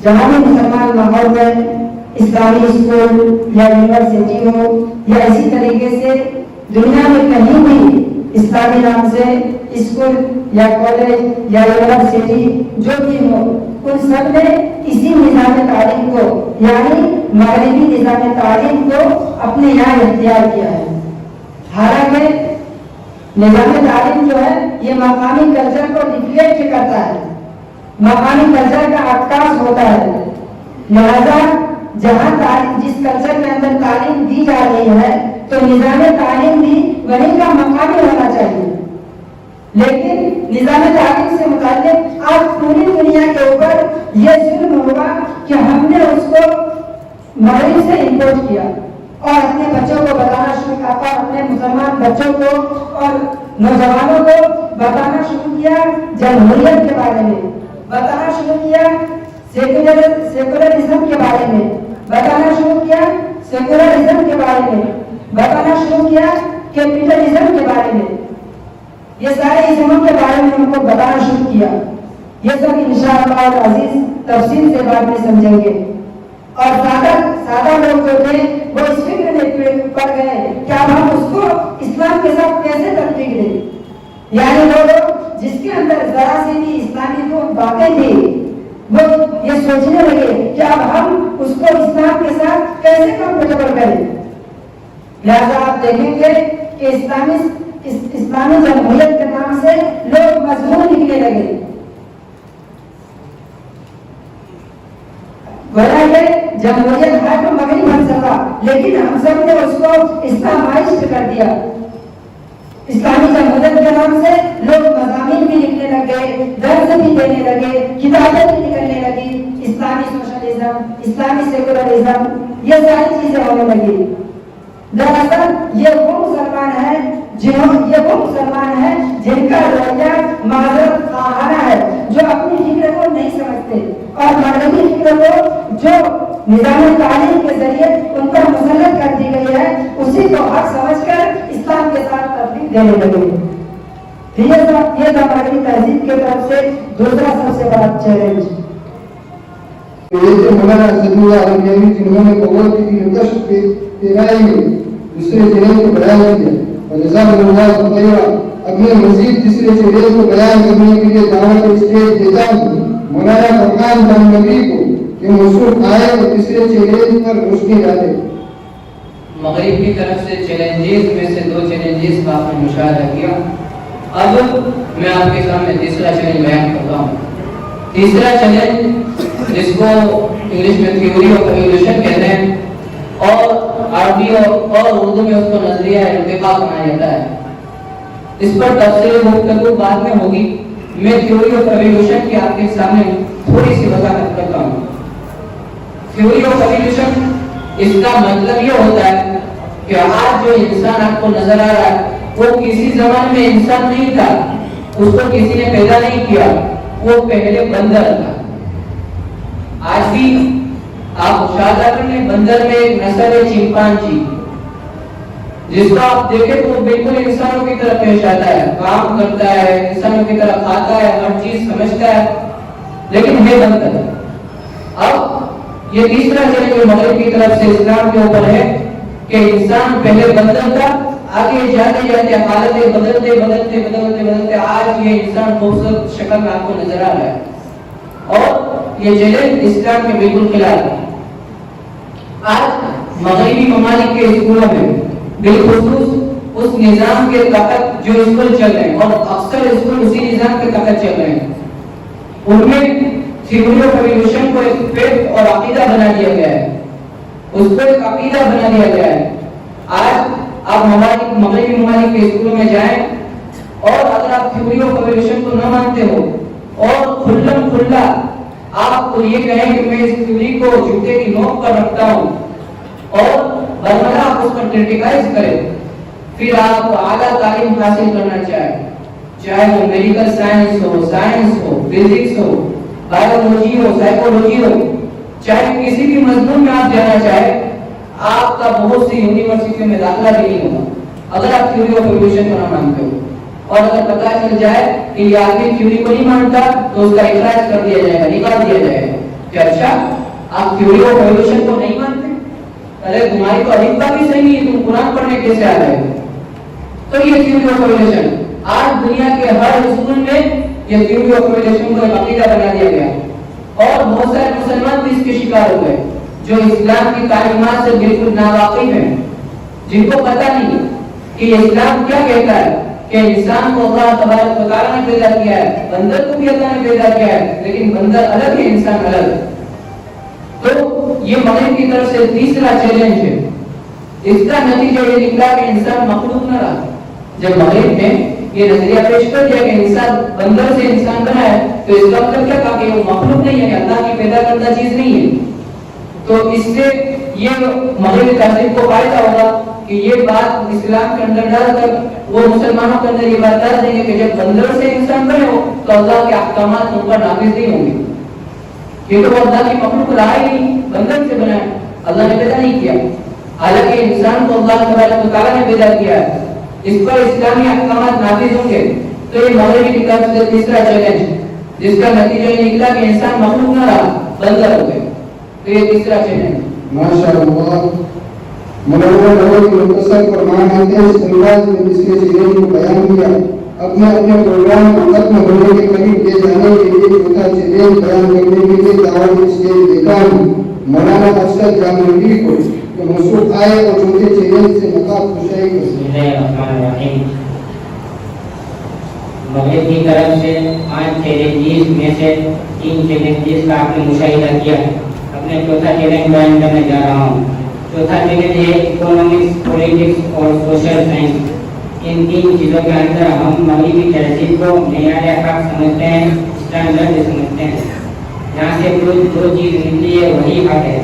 جہاں بھی مسلمان ماحول میں اسلامی اسکول یا یونیورسٹی ہو یا اسی طریقے سے دنیا میں کہیں بھی اسلامی نام سے اسکول یا کالج یا یونیورسٹی جو بھی ہو ان سب نے اسی نظام تعلیم کو یعنی مغربی نظام تعلیم کو اپنے یہاں اختیار کیا ہے. حالانکہ نظام تعلیم جو ہے یہ مقامی کلچر کو ریفلیکٹ کرتا ہے، مقامی کلچر کا عکاس ہوتا ہے. لہذا جہاں جس کلچر کے اندر تعلیم دی جا رہی ہے تو نظام تعلیم بھی وہیں کا مقامی ہونا چاہیے. لیکن نظام تعلیم سے متعلق آج پوری دنیا کے اوپر یہ ظلم ہوا کہ ہم نے اس کو مغرب سے امپورٹ کیا اور اپنے بچوں کو بتانا شروع کیا اور اپنے مسلمان بچوں کو اور نوجوانوں کو بتانا شروع کیا جمہوریت کے بارے میں، بتانا شروع کیا سیکولرزم کے بارے میں، بتانا شروع کیا سیکولرزم کے بارے میں، بتانا شروع کیا کیپٹلزم کے بارے میں. یہ سارے ازموں کے بارے میں ہم کو بتانا شروع کیا. یہ سب انشاءاللہ العزیز تفصیل سے بعد میں سمجھیں گے. اور سادہ لوگ جو تھے وہ اس فکر میں پڑ گئے کہ اب ہم اس کو اسلام کے ساتھ کیسے تطبیق دیں. یعنی وہ لوگ جس کے اندر ذرا سی بھی اسلامی کو باتیں تھی وہ یہ سوچنے لگے کہ اب ہم اس کو اسلام کے ساتھ کیسے کمپیٹیبل کریں. لہذا آپ دیکھیں گے کہ اسلامی جمہوریت کے نام سے لوگ مضمون لکھنے لگے. گویا یہ جمہوریت ہے تو مغرب بن سکا لیکن ہم سب نے اس کو اسلامائزڈ کر دیا. اسلامی جمہوریت کے نام سے لوگ مضامین بھی لکھنے لگے، درس بھی دینے لگے، کتابیں بھی نکلنے لگی. اسلامی سوشلزم، اسلامی سیکولرزم، یہ ساری چیزیں ہونے لگی. دراصل یہ وہ مسلمان ہیں جن کا رویہ معذرت خواہانہ ہے، جو اپنی فکر کو نہیں سمجھتے اور مغربی فکر کو جو نظام تعلیم کے ذریعے ان پر مسلط کر دی گئی ہے اسی کو حق سمجھ کر اسلام کے ساتھ تطبیق دینے لگے. یہ تھا مغربی تہذیب کی طرف سے دوسرا سب سے بڑا چیلنج. مولانا صلی اللہ علیہ جنہوں نے بغور کی نقش پیرائی میں دوسرے چیلنج کو بیان کیا اور نظام اللہ خیرہ. اب میں مزید تیسرے چیلنج کو بیان کرنے کے لیے دعوت اسٹیج دیتا ہوں مولانا فرحان بنگوی کو کہ موصول آئے اور تیسرے چیلنج پر روشنی ڈالے. مغرب کی طرف سے چیلنجز میں سے 2 چیلنجز کا آپ نے مشاہدہ کیا. اب میں آپ کے سامنے تیسرا چیلنج بیان کرتا ہوں. تیسرا چیلنج جس کو انگلش میں تھیوری آف ایولیوشن کہتے ہیں اور عربی اور اردو میں اس کو نظریہ ارتقاء کہا جاتا ہے. اس پر تفصیل گفتگو بعد میں ہوگی. میں تھیوری آف ایولیوشن کی آپ کے سامنے تھوڑی سی وضاحت کرتا ہوں. تھیوری آف ایولیوشن اس کا مطلب یہ ہوتا ہے کہ آج آج جو انسان آپ کو نظر آ رہا ہے وہ کسی زمانے میں انسان نہیں تھا, اس کو کسی نے پیدا نہیں کیا, وہ پہلے بندر تھا. آج بھی آپ مشاہدہ کریں, بندر میں ایک نسل ہے چمپانزی, جس کو آپ دیکھیں تو وہ بالکل انسانوں کی طرح پیش آتا ہے, کام کرتا ہے, انسانوں کی طرح کھاتا ہے, ہر چیز سمجھتا ہے, لیکن ہے بندر. اب یہ تیسرا چیلنج مغرب کی طرف سے اسلام کے اوپر ہے کہ انسان پہلے بندر تھا, آگے جاتے جاتے حالتیں بدلتے بدلتے بدلتے بدلتے آج یہ انسان خوبصورت شکل میں آپ کو نظر آ رہا ہے, اور یہ چیلنج اسلام کے بالکل خلاف ہے. آج مغربی ممالک کے اسکولوں میں بالخصوص اس نظام کے تحت جو اسکول چل رہے ہیں, اور اکثر اسکول اسی نظام کے تحت چل رہے ہیں, ان میں تھیوری آف ایوولوشن کو ایک فیتھ اور عقیدہ بنا دیا گیا ہے, اس کو ایک عقیدہ بنا دیا گیا ہے. آج آپ مغربی ممالک کے اسکولوں میں جائیں, اور اگر آپ تھیوری آف ایوولوشن کو نہ مانتے ہو اور کھلم کھلا آپ کو یہ کہیں کہ میں اس تھیوری کو جوتے کی نوک پر رکھتا ہوں, اور برملا آپ اس پر کرٹیکائز کریں, پھر آپ اعلیٰ تعلیم حاصل کرنا چاہے وہ میڈیکل سائنس ہو, فزکس ہو, بایولوجی ہو, سائیکولوجی ہو, چاہے کسی بھی مضمون میں آپ جانا چاہے, آپ کا بہت سی یونیورسٹیوں میں داخلہ بھی نہیں ہوگا اگر آپ تھیوری آف ایوولوشن کو نہ مانتے ہو. اور اگر پتہ چل جائے کہ یہ آدمی تھیوری کو نہیں مانتا تو اس کا اخراج کر دیا جائے گا, نکال دیا جائے گا کہ اچھا آپ تھیوری آف ایوولوشن کو نہیں مانتے, ارے تمہاری تو الفبا بھی صحیح نہیں ہے, تم قرآن پڑھنے کیسے آ گئے؟ تو یہ تھیوری آف ایوولوشن آج دنیا کے ہر اسکول میں یہ تھیوری آف ایوولوشن کو ایک عقیدہ بنا دیا گیا, اور بہت سارے مسلمان بھی اس کے شکار ہو گئے جو اسلام کی تعلیمات سے بالکل ناواقف ہیں, جن کو پتہ نہیں کہ یہ اسلام کیا کہتا ہے کہ انسان کو اللہ تبارک و تعالیٰ نے پیدا کیا ہے, بندر کو بھی اللہ نے پیدا کیا ہے, لیکن بندر الگ ہے, انسان الگ. تو یہ مغرب کی طرف سے تیسرا چیلنج ہے. اس کا نتیجہ یہ نکلا کہ انسان مخلوق نہ رہا. جب مغرب نے یہ نظریہ پیش کر دیا کہ انسان بندر سے انسان بنا ہے, تو اس کا مطلب کیا کہا کہ وہ مخلوق نہیں ہے, اللہ کی پیدا کردہ چیز نہیں ہے. تو اس سے یہ مغربی تہذیب کو فائدہ ہوگا کہ یہ بات اسلام کے اندر ڈال کر وہ مسلمانوں کے اندر یہ بات ڈال دیں گے کہ جب بندر سے انسان بنے ہو تو اللہ کے احکامات ان پر نافذ نہیں ہوں گے, کیونکہ وہ اللہ کی مخلوق رہا ہی نہیں, بندر سے بنا ہے, اللہ نے پیدا نہیں کیا. حالانکہ انسان کو اللہ تبارک و تعالیٰ نے پیدا کیا ہے, اس پر اسلامی احکامات نافذ ہوں گے. تو یہ مغربی کی طرف سے تیسرا چیلنج, جس کا نتیجہ یہ نکلا کہ انسان مخلوق نہ رہا, بندر ہو گئے. تو یہ تیسرا چیلنج. ماشاءاللہ مولانا بہت مختصر فرمان ہے کہ اس انداز میں اس کے چیلنج کو بیان کیا. اپنے پروگرام کو ختم ہونے کے قریب لے جانے کے لیے چوتھا چیلنج بیان کرنے کے لیے دعوت اس کے دیتا ہوں مولانا ارشد جامعی کو کہ مشروط آئے اور چوتھے چیلنج سے مقاب کشائی کریں. بسم اللہ الرحمن الرحیم. مغرب کی طرف سے 5 چیلنجز میں سے 3 چیلنجز کا آپ نے مشاہدہ کیا. اپنے چوتھا چیلنج بیان کرنے جا رہا ہوں. چوتھا چیلنج ہے اکنامکس, پولیٹکس اور سوشل سائنس. ان 3 چیزوں کے اندر ہم مغربی تہذیب کو معیار حق سمجھتے ہیں, اسٹینڈرڈ سمجھتے ہیں. جہاں سے جو چیز نکلی ہے وہی حق ہے.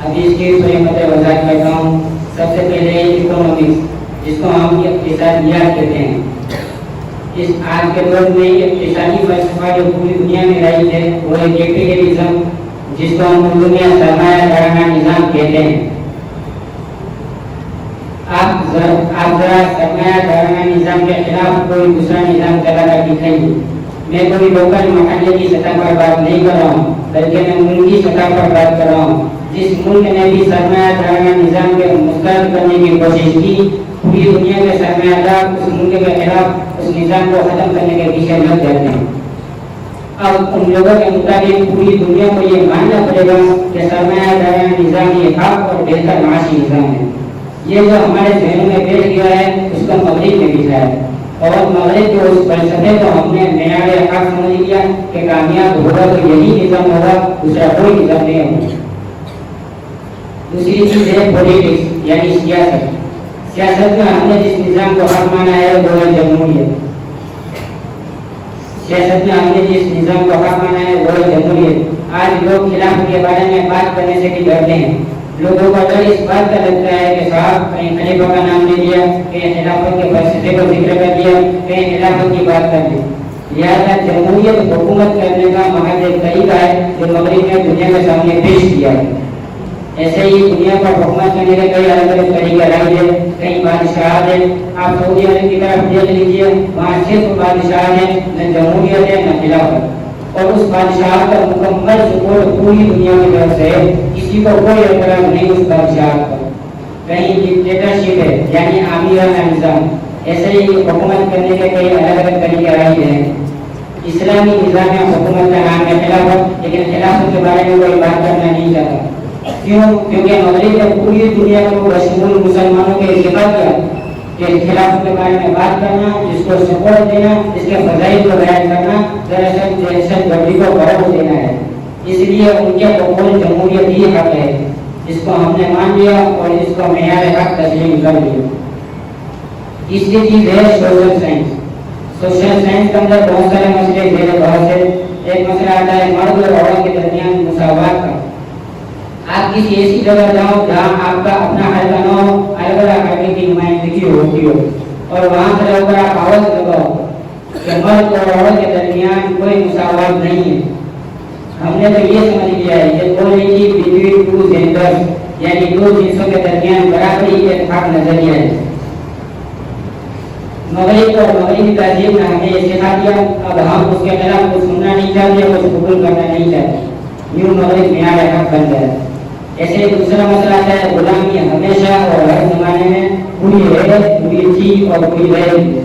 ابھی اس کی تھوڑی وضاحت کرتا ہوں. سب سے پہلے اکنامکس, جس کو ہم اقتصادیات کہتے ہیں. اس آج کے دور میں اقتصادی فلسفہ جو پوری دنیا میں رائج ہے وہ ہے کیپٹلزم, جس کو ہم اردو میں سرمایہ دارانہ نظام کہتے ہیں. آپ ذرا سرمایہ دارانہ نظام کے خلاف کوئی دوسرا نظام چلا کر دکھائیے. میں کوئی لوکل محلے کی سطح پر بات نہیں کر رہا ہوں, بلکہ میں ملکی سطح پر بات کر رہا ہوں. جس ملک نے بھی سرمایہ دارانہ نظام کے مسترد کرنے کی کوشش کی, پوری دنیا کے سرمایہ دار اس ملک کے خلاف اس نظام کو ختم کرنے کے پیچھے لگ جاتے ہیں. اب ان لوگوں کے مطابق پوری دنیا کو یہ ماننا پڑے گا کہ سرمایہ دارانہ نظام یہ حق اور بہتر معاشی نظام ہے. یہ جو ہمارے ذہنوں میں بیٹھ گیا ہے اس کو مغرب نے بٹھایا ہے, اور مغرب کے اس فلسفے کو ہم نے معیار حق سمجھ لیا کہ کامیاب ہوگا تو یہی نظام ہوگا, دوسرا کوئی نظام نہیں ہوگا. دوسری چیز ہے پولیٹکس یعنی سیاست. سیاست میں ہم نے جس نظام کو حق مانا ہے وہ ہے جمہوریت. سیاست میں ہم نے جس نظام کو حق مانا ہے وہ ہے جمہوریت. آج لوگ خلافت کے بارے میں بات کرنے سے بھی ڈرتے ہیں. लोगों को अगर इस बात का लगता है कि साहब कहीं खलीफा का नाम ले लिया, कहीं खिलाफत के फलसफे को जिक्र कर दिया, कहीं खिलाफत की बात कर दी, लिहाजा जमहूरियत हुकूमत करने का महज एक तरीका है जो मगरिब ने दुनिया के सामने पेश किया है। ऐसे ही दुनिया पर हुकूमत करने के कई अलग अलग तरीके रहे हैं, कई बादशाह है। आप सऊदी अरब की तरफ देख लीजिए, वहाँ सिर्फ बादशाह है, न जमहूरियत है न खिलाफत, और उस बादशाह का मुकम्मल सपोर्ट पूरी दुनिया की तरफ से है, किसी को कोई एतराज नहीं उस बादशाह पर। कहीं डिक्टेटरशिप है यानी आमिराना निज़ाम। ऐसे ही हुकूमत करने के कई अलग अलग तरीके रहे हैं। इस्लामी निज़ाम या हुकूमत का नाम है खिलाफत, लेकिन खिलाफत के बारे में कोई बात करना नहीं चाहता। क्यों? क्योंकि मगरिब ने पूरी दुनिया को बशमूल मुसलमानों के इत्तिबा किया कि खिलाफत के बारे में बात करना, जिसको सपोर्ट देना, इसके फजाइल को बयान करना, दरअसल दहशत गर्दी को बढ़ावा देना है। इसलिए उनके कबूल जमहूरियत ही हक है, इसको हमने मान लिया और इसको मेयार हक तस्लीम कर लिया। तीसरी चीज है सोशल साइंस। सोशल साइंस के अंदर बहुत सारे मसले जेर बहस है। एक मसला आता है मर्द और औरत के दरमियान मुसावात का। आप किसी ऐसी जगह जाओ जहाँ आपका अपना हल्का न हो, अलग अलग हल्के की नुमाइंदगी होती हो, और वहाँ खड़े होकर आप आवाज लगाओ कि मर्द और औरत के दरमियान कोई मुसावात नहीं है। हमने तो ये समझ लिया है कि इक्वालिटी बिटवीन टू जेंडर्स, यानी दो जिन्सों के दरमियान बराबरी के इत्तेफाक नजरिया है। मगरिब और मगरिबी तहजीब ने हमें ये सिखा दिया, अब हम उसके खिलाफ कुछ सुनना नहीं चाहते, कुछ कबूल करना नहीं चाहते। यूं मगरिब मेयार हक बन गया। ऐसे दूसरा मसला है गुलामी हमेशा और हर जमाने में बुरी है, बुरी थी और बुरी रहेगी।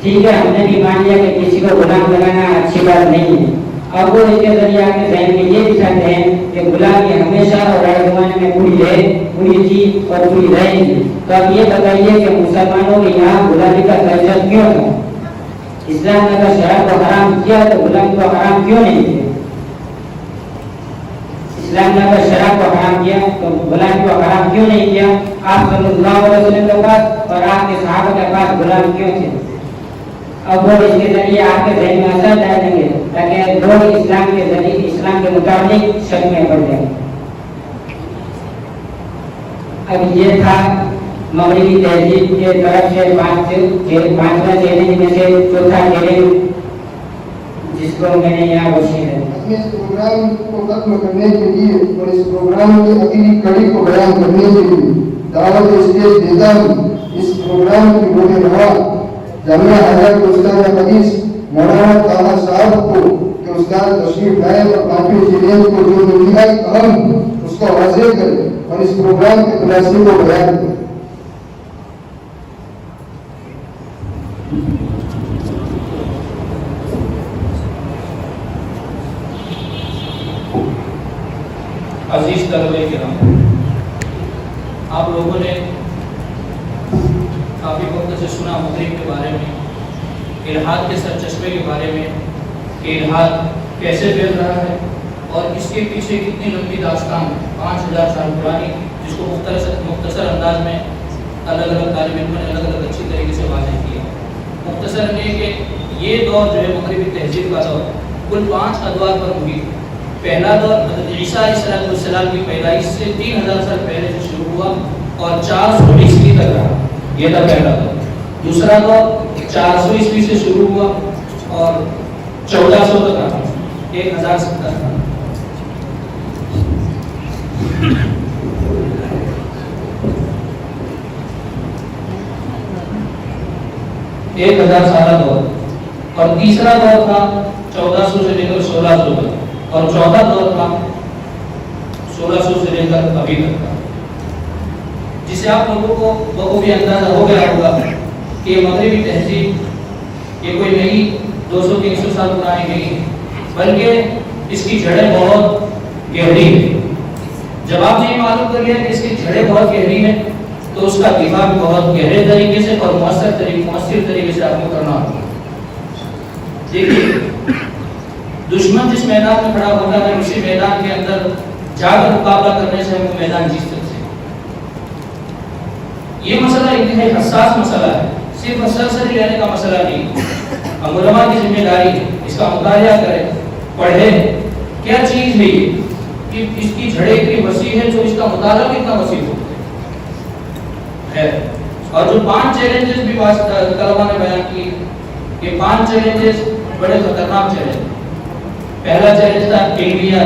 ठीक है, हमने भी मान लिया कि किसी को गुलाम बनाना अच्छी बात नहीं है। अब वो इसके जरिए आपके जहन में ये दिखाते हैं कि गुलामी हमेशा और हर जमाने में बुरी है, बुरी थी और बुरी रहेगी। तो अब ये बताइए कि मुसलमानों के यहाँ गुलामी का कल्चर क्यों था? इस्लाम ने अगर शराब को हराम किया तो गुलामी को हराम क्यों नहीं किया? इस्लाम ने अगर शराब को हराम किया तो गुलामी को हराम क्यों नहीं किया? आप सल्लल्लाहु अलैहि वसल्लम के पास और आपके सहाबा के पास गुलाम क्यों थे? अब वो इसके जरिए आपके जहन में असर डालेंगे ताकि लोग इस्लाम के जरिए, इस्लाम के मुताबिक शक में पड़ जाए। अब ये था मगरिबी तहजीब के तरफ से पांचवा चैलेंज में से चौथा चैलेंज जिसको मैंने यहाँ रोशनी है। इस प्रोग्राम को खत्म करने के लिए और इस प्रोग्राम की अगली कड़ी को बयान करने के लिए दावत स्टेज देता हूँ। इस प्रोग्राम की मुख्य मेहमान जामिया हज़रत उस्ताद हदीस मौलाना ताहा साहब को कि उस्ताद तशरीफ लाए और काफी चैलेंज को जो इंतहाई अहम उसको वाज़ेह करें और इस प्रोग्राम के खुलासे को बयान करें। अजीज तलबे किराम, आप लोगों ने काफ़ी वक्त से सुना मगरिब के बारे में, इल्हाद के सरचश्मे के बारे में कि इल्हाद कैसे फैल रहा है और इसके पीछे कितनी लंबी दास्तान 5000 साल पुरानी, जिसको मुख्तसर अंदाज में अलग अलग तालिब इल्मों ने अलग अलग अच्छी तरीके से वाज़ेह किया। मुख्तसर ने कि ये दौर जो है मगरिबी तहजीब का दौर कुल 5 अदवार पर मुहित। पहला दौर हज़रत ईसा अलैहिस्सलाम की पैदाइश से 3000 साल पहले से शुरू हुआ और 400 ईस्वी तक रहा। ये था पहला दौर। दूसरा दौर 400 ईस्वी से शुरू हुआ और 1400 तक रहा, 1070 का। एक 1000 साल दौर। और तीसरा दौर था 1400 से लेकर 1600 तक और चौथा दौर था 1600 से लेकर अभी तक का, जिसे आप लोगों को बखूबी अंदाजा हो गया होगा कि मगरिबी तहजीब ये कोई नई 200-300 साल पुरानी नहीं, बल्कि इसकी जड़ें बहुत गहरी है। जब आपने ये मालूम कर लिया कि इसकी जड़ें बहुत गहरी है तो उसका दिफा भी बहुत गहरे तरीके से और मुअस्सर तरीके से आपको करना होगा। देखिए, दुश्मन जिस मैदान में खड़ा होता है उसी मैदान के अंदर जाकर मुकाबला करने से हम मैदान जीत सकते हैं। ये मसला इंतहाई हसास मसला है, सिर्फ सरसरी रहने का मसला नहीं। हम उलमा की जिम्मेदारी है, इसका मुताया करें, पढ़े क्या चीज है ये, کہ اس کی جڑیں اتنی وسیع ہے جو اس کا مطالعہ بھی اتنا وسیع ہو ہے. اور جو 5 چیلنجز بھی طلبا نے بیان کی، یہ 5 چیلنجز بڑے خطرناک چیلنج. پہلا چیلنج تھا انڈیا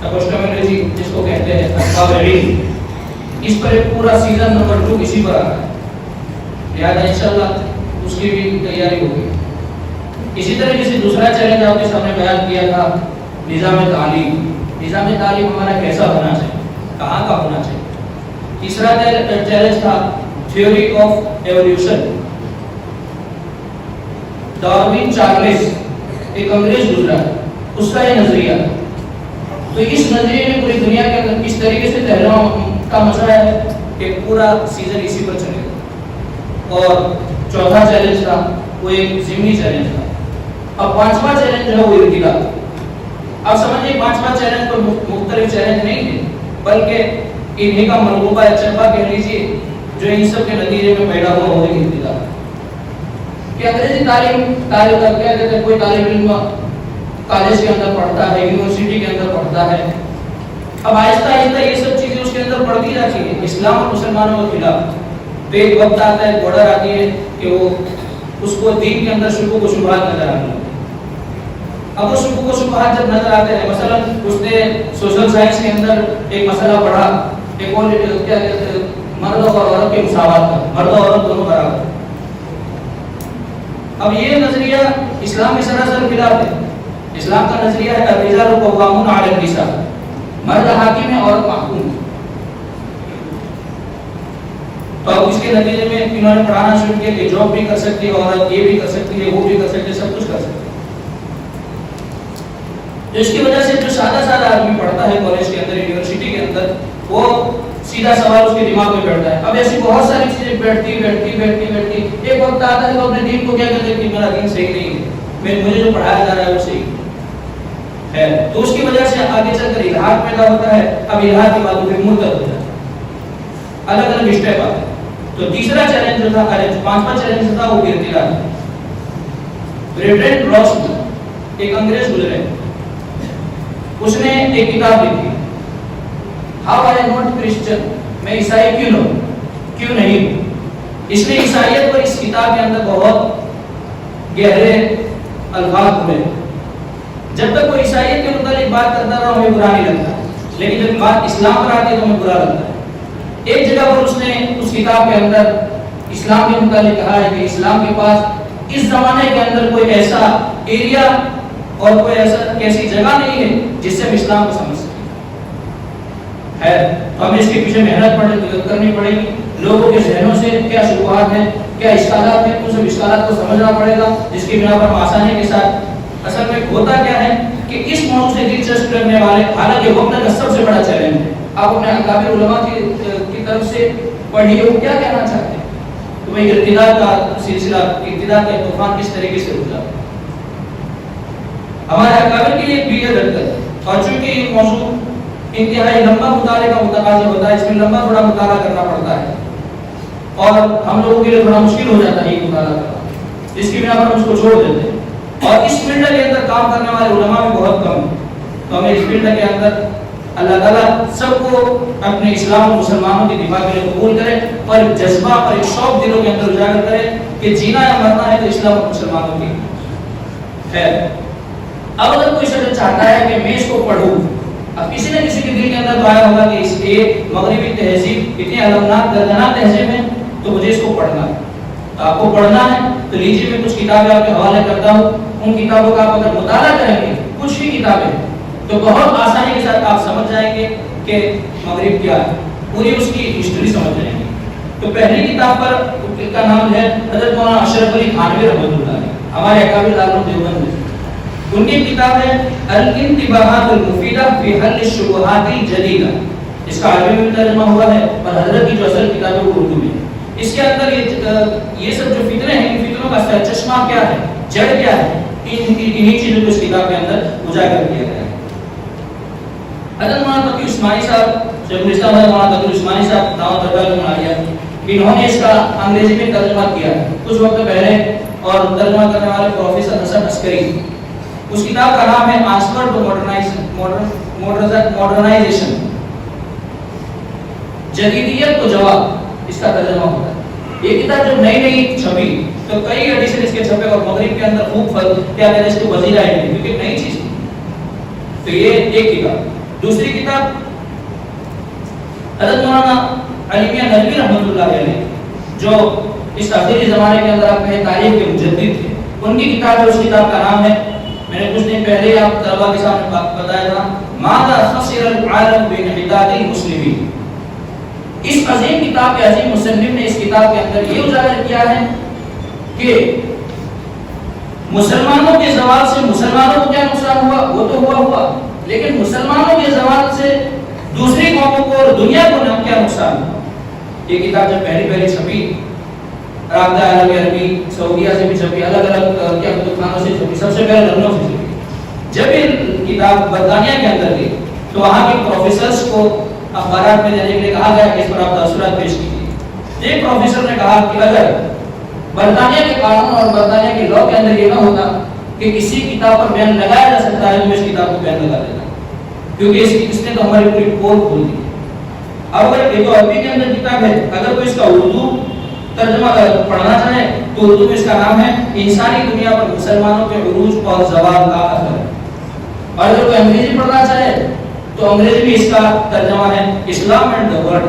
اپوسٹمولوجی جس کو کہتے ہیں اسباب علم، اس پر ایک پورا سیزن نمبر 2 اسی پر آ رہا ہے، لہٰذا انشاءاللہ اس کی بھی تیاری ہوگی. اسی طرح سے دوسرا چیلنج آپ کے سامنے بیان کیا تھا نظام تعلیم. نظام تعلیم ہمارا کیسا ہونا چاہیے، کہاں کا ہونا چاہیے. تیسرا چیلنج تھا theory of evolution. Darwin Charles ایک انگریز گزرا، اس کا یہ نظریہ. تو اس نظریے میں پوری دنیا کے اندر کس طریقے سے تحریروں کا مزہ ہے کہ پورا سیزن اسی پر چلے گا. اور چوتھا چیلنج تھا وہ ایک ضمنی چیلنج تھا. اب 5واں چیلنج جو ہے وہ ارتقا. اب سمجھیے 5واں چیلنج کوئی مختلف چیلنج نہیں ہے، بلکہ انہیں کا منصوبہ چربا کہہ لیجیے جو ان سب کے نتیجے میں پیدا ہوا ہوگی ارتقا. کہ انگریزی تعلیم کیا کہتے ہیں، کوئی طالب علم کالج کے اندر پڑھتا ہے، یونیورسٹی کے اندر پڑھتا ہے. اب آہستہ آہستہ یہ سب چیزیں اس کے اندر پڑھتی جاتی ہیں اسلام اور مسلمانوں کے خلاف. تو ایک وقت آتا ہے، بارڈر آتی ہے کہ وہ اس کو دین کے اندر شکوک و شبہات نظر آتی ہیں. اب وہ شکوک و شبہات جب نظر آتے ہیں، مثلا اس نے سوشل سائنس کے اندر ایک مسئلہ پڑھا، ایک اور کیا کہتے ہیں مرد اور عورت کے مساوات کا، مرد اور عورت دونوں برابر. اب یہ نظریہ اسلام کے سراسر خلاف ہے. اسلام کا نظریہ ہے الرجال قوامون علی النساء، مرد حاکم ہے عورت محکوم. تو اب اس کے نتیجے میں انہوں نے پڑھانا شروع کیا کہ جاب بھی کر سکتی ہے عورت، یہ بھی کر سکتی ہے، وہ بھی کر سکتی ہے، سب کچھ کر سکتی ہے. تو اس کی وجہ سے جو سادہ آدمی پڑھتا ہے کالج کے اندر، یونیورسٹی کے اندر، وہ سیدھا سوال اس کے دماغ میں بیٹھتا ہے. اب ایسی بہت ساری چیزیں بیٹھتی ایک وقت آتا ہے تو اپنے دین کو کیا کہتے ہیں کہ میرا دین صحیح نہیں ہے، مجھے جو پڑھایا جا رہا ہے وہ صحیح ہے. تو اس کی وجہ سے آگے چل کر الحاد پیدا ہوتا ہے. اب الحاد کی باتوں پہ مرتد ہوتا ہے، الگ الگ اسٹیپ آتے ہیں. تو تیسرا چیلنج جو تھا، 5واں چیلنج تھا وہ ارتقا. برٹرینڈ راسل ایک انگریز گزرے، اس نے ایک کتاب لکھی ہاؤ آئی ناٹ کرسچن، میں عیسائی کیوں نہیں. اس نے عیسائیت پر اس کتاب کے اندر بہت گہرے الفاظ بولے. جب تک وہ عیسائیت کے متعلق بات کرتا رہا ہمیں برا نہیں لگتا، لیکن جب بات اسلام پر آتی ہے تو ہمیں برا لگتا ہے. ایک جگہ پر اس نے اس کتاب کے اندر اسلام کے متعلق کہا ہے کہ اسلام کے پاس اس زمانے کے اندر کوئی ایسا ایریا اور کوئی ایسی جگہ نہیں ہے جس سے ہم اسلام کو سمجھ سکیں. ہے تو ہمیں اس کے پیچھے محنت کرنی پڑے گی. لوگوں کے ذہنوں سے کیا شبہات ہیں، کیا اشکالات ہیں، ان سب اشکالات کو سمجھنا پڑے گا، جس کی بنا پر ہم آسانی کے ساتھ. اصل میں ہوتا کیا ہے کہ اس موضوع سے دلچسپ رکھنے والے، حالانکہ وقت کا سب سے بڑا چیلنج ہے، آپ اپنے اکابر علماء کی طرف سے پڑھیے وہ کیا کہنا چاہتے ہیں. تو بھائی ارتداد کا سلسلہ، ارتداد کا طوفان کس طریقے سے گزرا، ہمارے اکابر کے لیے بھی یہ رکھتا ہے. اور چونکہ یہ موضوع انتہائی لمبا مطالعے کا متقاضی ہوتا ہے، اس میں لمبا تھوڑا مطالعہ کرنا پڑتا ہے اور ہم لوگوں کے لیے تھوڑا مشکل ہو جاتا ہے یہ مطالعہ کرنا، جس کی بنا پر ہم اس کو چھوڑ دیتے ہیں. اور اس فیلڈ کے اندر کام کرنے والے علماء بھی بہت کم ہیں. تو ہمیں اس فیلڈ کے اندر اللہ تعالیٰ سب کو اپنے اسلام اور مسلمانوں کے دفاع کے لیے قبول کرے اور ایک جذبہ اور ایک شوق دلوں کے اندر اجاگر کرے کہ جینا یا مرنا ہے تو اسلام اور مسلمانوں کی ہے. اب اگر کوئی شخص چاہتا ہے کہ میں اس کو پڑھوں، اب کسی نہ کسی کے دل کے اندر تو آیا ہوگا کہ اس ایک مغربی تہذیب اتنی علمناک دردناک تہذیب ہے تو مجھے اس کو پڑھنا ہے. تو آپ کو پڑھنا ہے تو لیجیے میں کچھ کتابیں آپ کے حوالے کرتا ہوں. ان کتابوں کا آپ اگر مطالعہ کریں گے، کچھ ہی کتابیں، تو بہت آسانی کے ساتھ آپ سمجھ جائیں گے کہ مغرب کیا ہے، پوری اس کی ہسٹری سمجھ جائیں گے. تو پہلی کتاب پر کا نام ہے حضرت مولانا اشرف علی تھانوی رحمۃ اللہ علیہ، ہمارے اکابر دارالعلوم دیوبند میں. ان کی کتاب ہے الانتباہات المفیدہ فی حل الشبہات الجدیدہ. اس کا عربی میں ترجمہ ہوا ہے اور حضرت کی جو اصل کتاب ہے وہ اردو میں. اس کے اندر یہ سب جو فتنے ہیں، ان فتنوں کا چشمہ کیا ہے، جڑ کیا ہے، انہی چیزوں کو اس کتاب کے اندر اجاگر کیا گیا ہے. حضرت مولانا تقی عثمانی صاحب، شیخ الاسلام حضرت مولانا تقی عثمانی صاحب دعوت دربار میں آیا، انہوں نے اس کا انگریزی میں ترجمہ کیا کچھ وقت پہلے. اور ترجمہ کرنے والے پروفیسر حسن عسکری، उस किताब का नाम है आंसर टू मॉडर्नाइजेशन, जदीदियत को जवाब, इसका तर्जुमा होता है। ये किताब जब नई नई छपी तो कई एडिशन इसके छपे और मगरिब के अंदर खूब फल क्या कहते हैं इसको वजीरा है, क्योंकि नई चीज थी। तो ये एक किताब। दूसरी किताब हज़रत मौलाना अली मियां नदवी रहमतुल्लाह अलैह, जो इस आखिरी ज़माने के अंदर आप कहें तारीख के मुजद्दिद थे, उनकी किताब है, उस किताब का नाम है, मैंने कुछ दिन पहले आप तलबा के सामने बताया था, माज़ा खसिरल आलम बिनहिदातिल मुस्लिमीन। इस अजीम किताब के अजीम मुसन्निफ ने इस किताब के अंदर ये उजागर किया है कि मुसलमानों के ज़वाल से मुसलमानों को क्या नुकसान हुआ, वो तो हुआ, लेकिन मुसलमानों के ज़वाल से दूसरी कौमों को और दुनिया को क्या नुकसान हुआ। ये किताब जब पहली छपी, राबता आलमी अरबी सऊदीया से भी छपी, अलग अलग क्या खानों से छपी, सबसे पहले लखनऊ से छपी। जब ये किताब बरतानिया के अंदर गई तो वहाँ के प्रोफेसर्स को अखबारात में देने के लिए कहा गया कि इस पर आप तअस्सुरात पेश कीजिए। एक प्रोफेसर ने कहा कि अगर बरतानिया के कानून और बरतानिया के लॉ के अंदर ये ना होता कि किसी किताब पर बैन लगाया जा सकता है, तो मैं इस किताब को बैन लगा देता, क्योंकि इसने तो हमारी पूरी पोल खोल दी। अब अगर ये तो अरबी के अंदर किताब है, अगर कोई इसका उर्दू तर्जुमा पढ़ना चाहे तो उर्दू में इसका नाम है इंसानी दुनिया पर मुसलमानों के उरूज और ज़वाल का असर। और अगर कोई अंग्रेजी पढ़ना चाहे तो अंग्रेजी में इसका तर्जुमा है इस्लाम एंड द वर्ल्ड।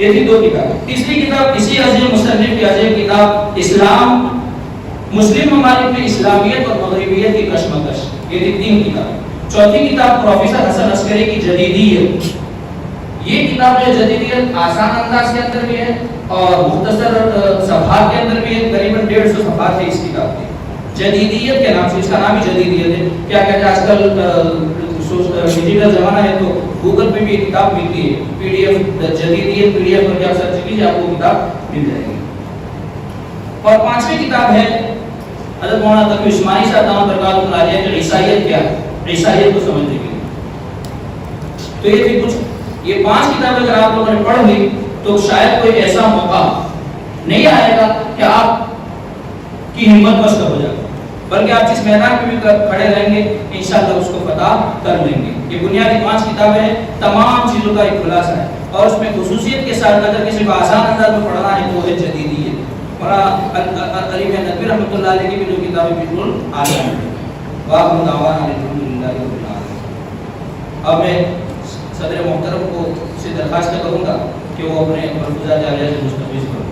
ये थी दो किताब। तीसरी किताब इसी अजीम मुसन्निफ की अजीम किताब इस्लाम, मुस्लिम ममालिक में इस्लामियत और मगरिबियत की कशमकश। ये थी 3 किताब। चौथी किताब प्रोफेसर हसन अस्करी की जदीदियत। ये किताब जो जदीदियत आसान अंदाज के अंदर भी है और मुख्तसर सफ़हात के अंदर भी है, करीबन 150 सफ़हात है इस किताब की। जदीदियत के नाम से, इसका नाम ही जदीदियत है। क्या कहते हैं आजकल डिजिटल जमाना है तो गूगल पे भी एक किताब मिलती है, पीडीएफ जदीदियत पीडीएफ करके आप सर्च कीजिए, आपको किताब मिल जाएगी। और 5वीं किताब है हज़रत मौलाना तकी उस्मानी साहब दामत बरकातुहु आलिया की ईसाइयत क्या है, ईसाइयत को समझने के लिए। तो ये भी कुछ, ये 5 किताबें अगर आप लोगों ने पढ़ ली तो शायद कोई ऐसा मौका नहीं आएगा कि आप की हिम्मत मस्त हो जाए, बल्कि आप जिस मैदान में भी खड़े रहेंगे इंशाअल्लाह उसको फतह कर लेंगे। ये बुनियादी 5 किताबें हैं, तमाम चीज़ों का एक खुलासा है और उसमें खुसूसियत के साथ अगर किसी को आसान अंदाज में पढ़ना है तो वो है जदीदियत। मौलाना अली मियां नदवी रहमतुल्लाह अलैह की भी 2 किताबें बिल्कुल आसान हैं। वाक़िअ दावाना अल्हम्दुलिल्लाहि रब्बिल आलमीन। अब मैं सदर मोहतरम को से दरख्वास्त करूँगा कि वो अपने मरफूज़ात आलिया से मुस्तफ़ीज़ करें।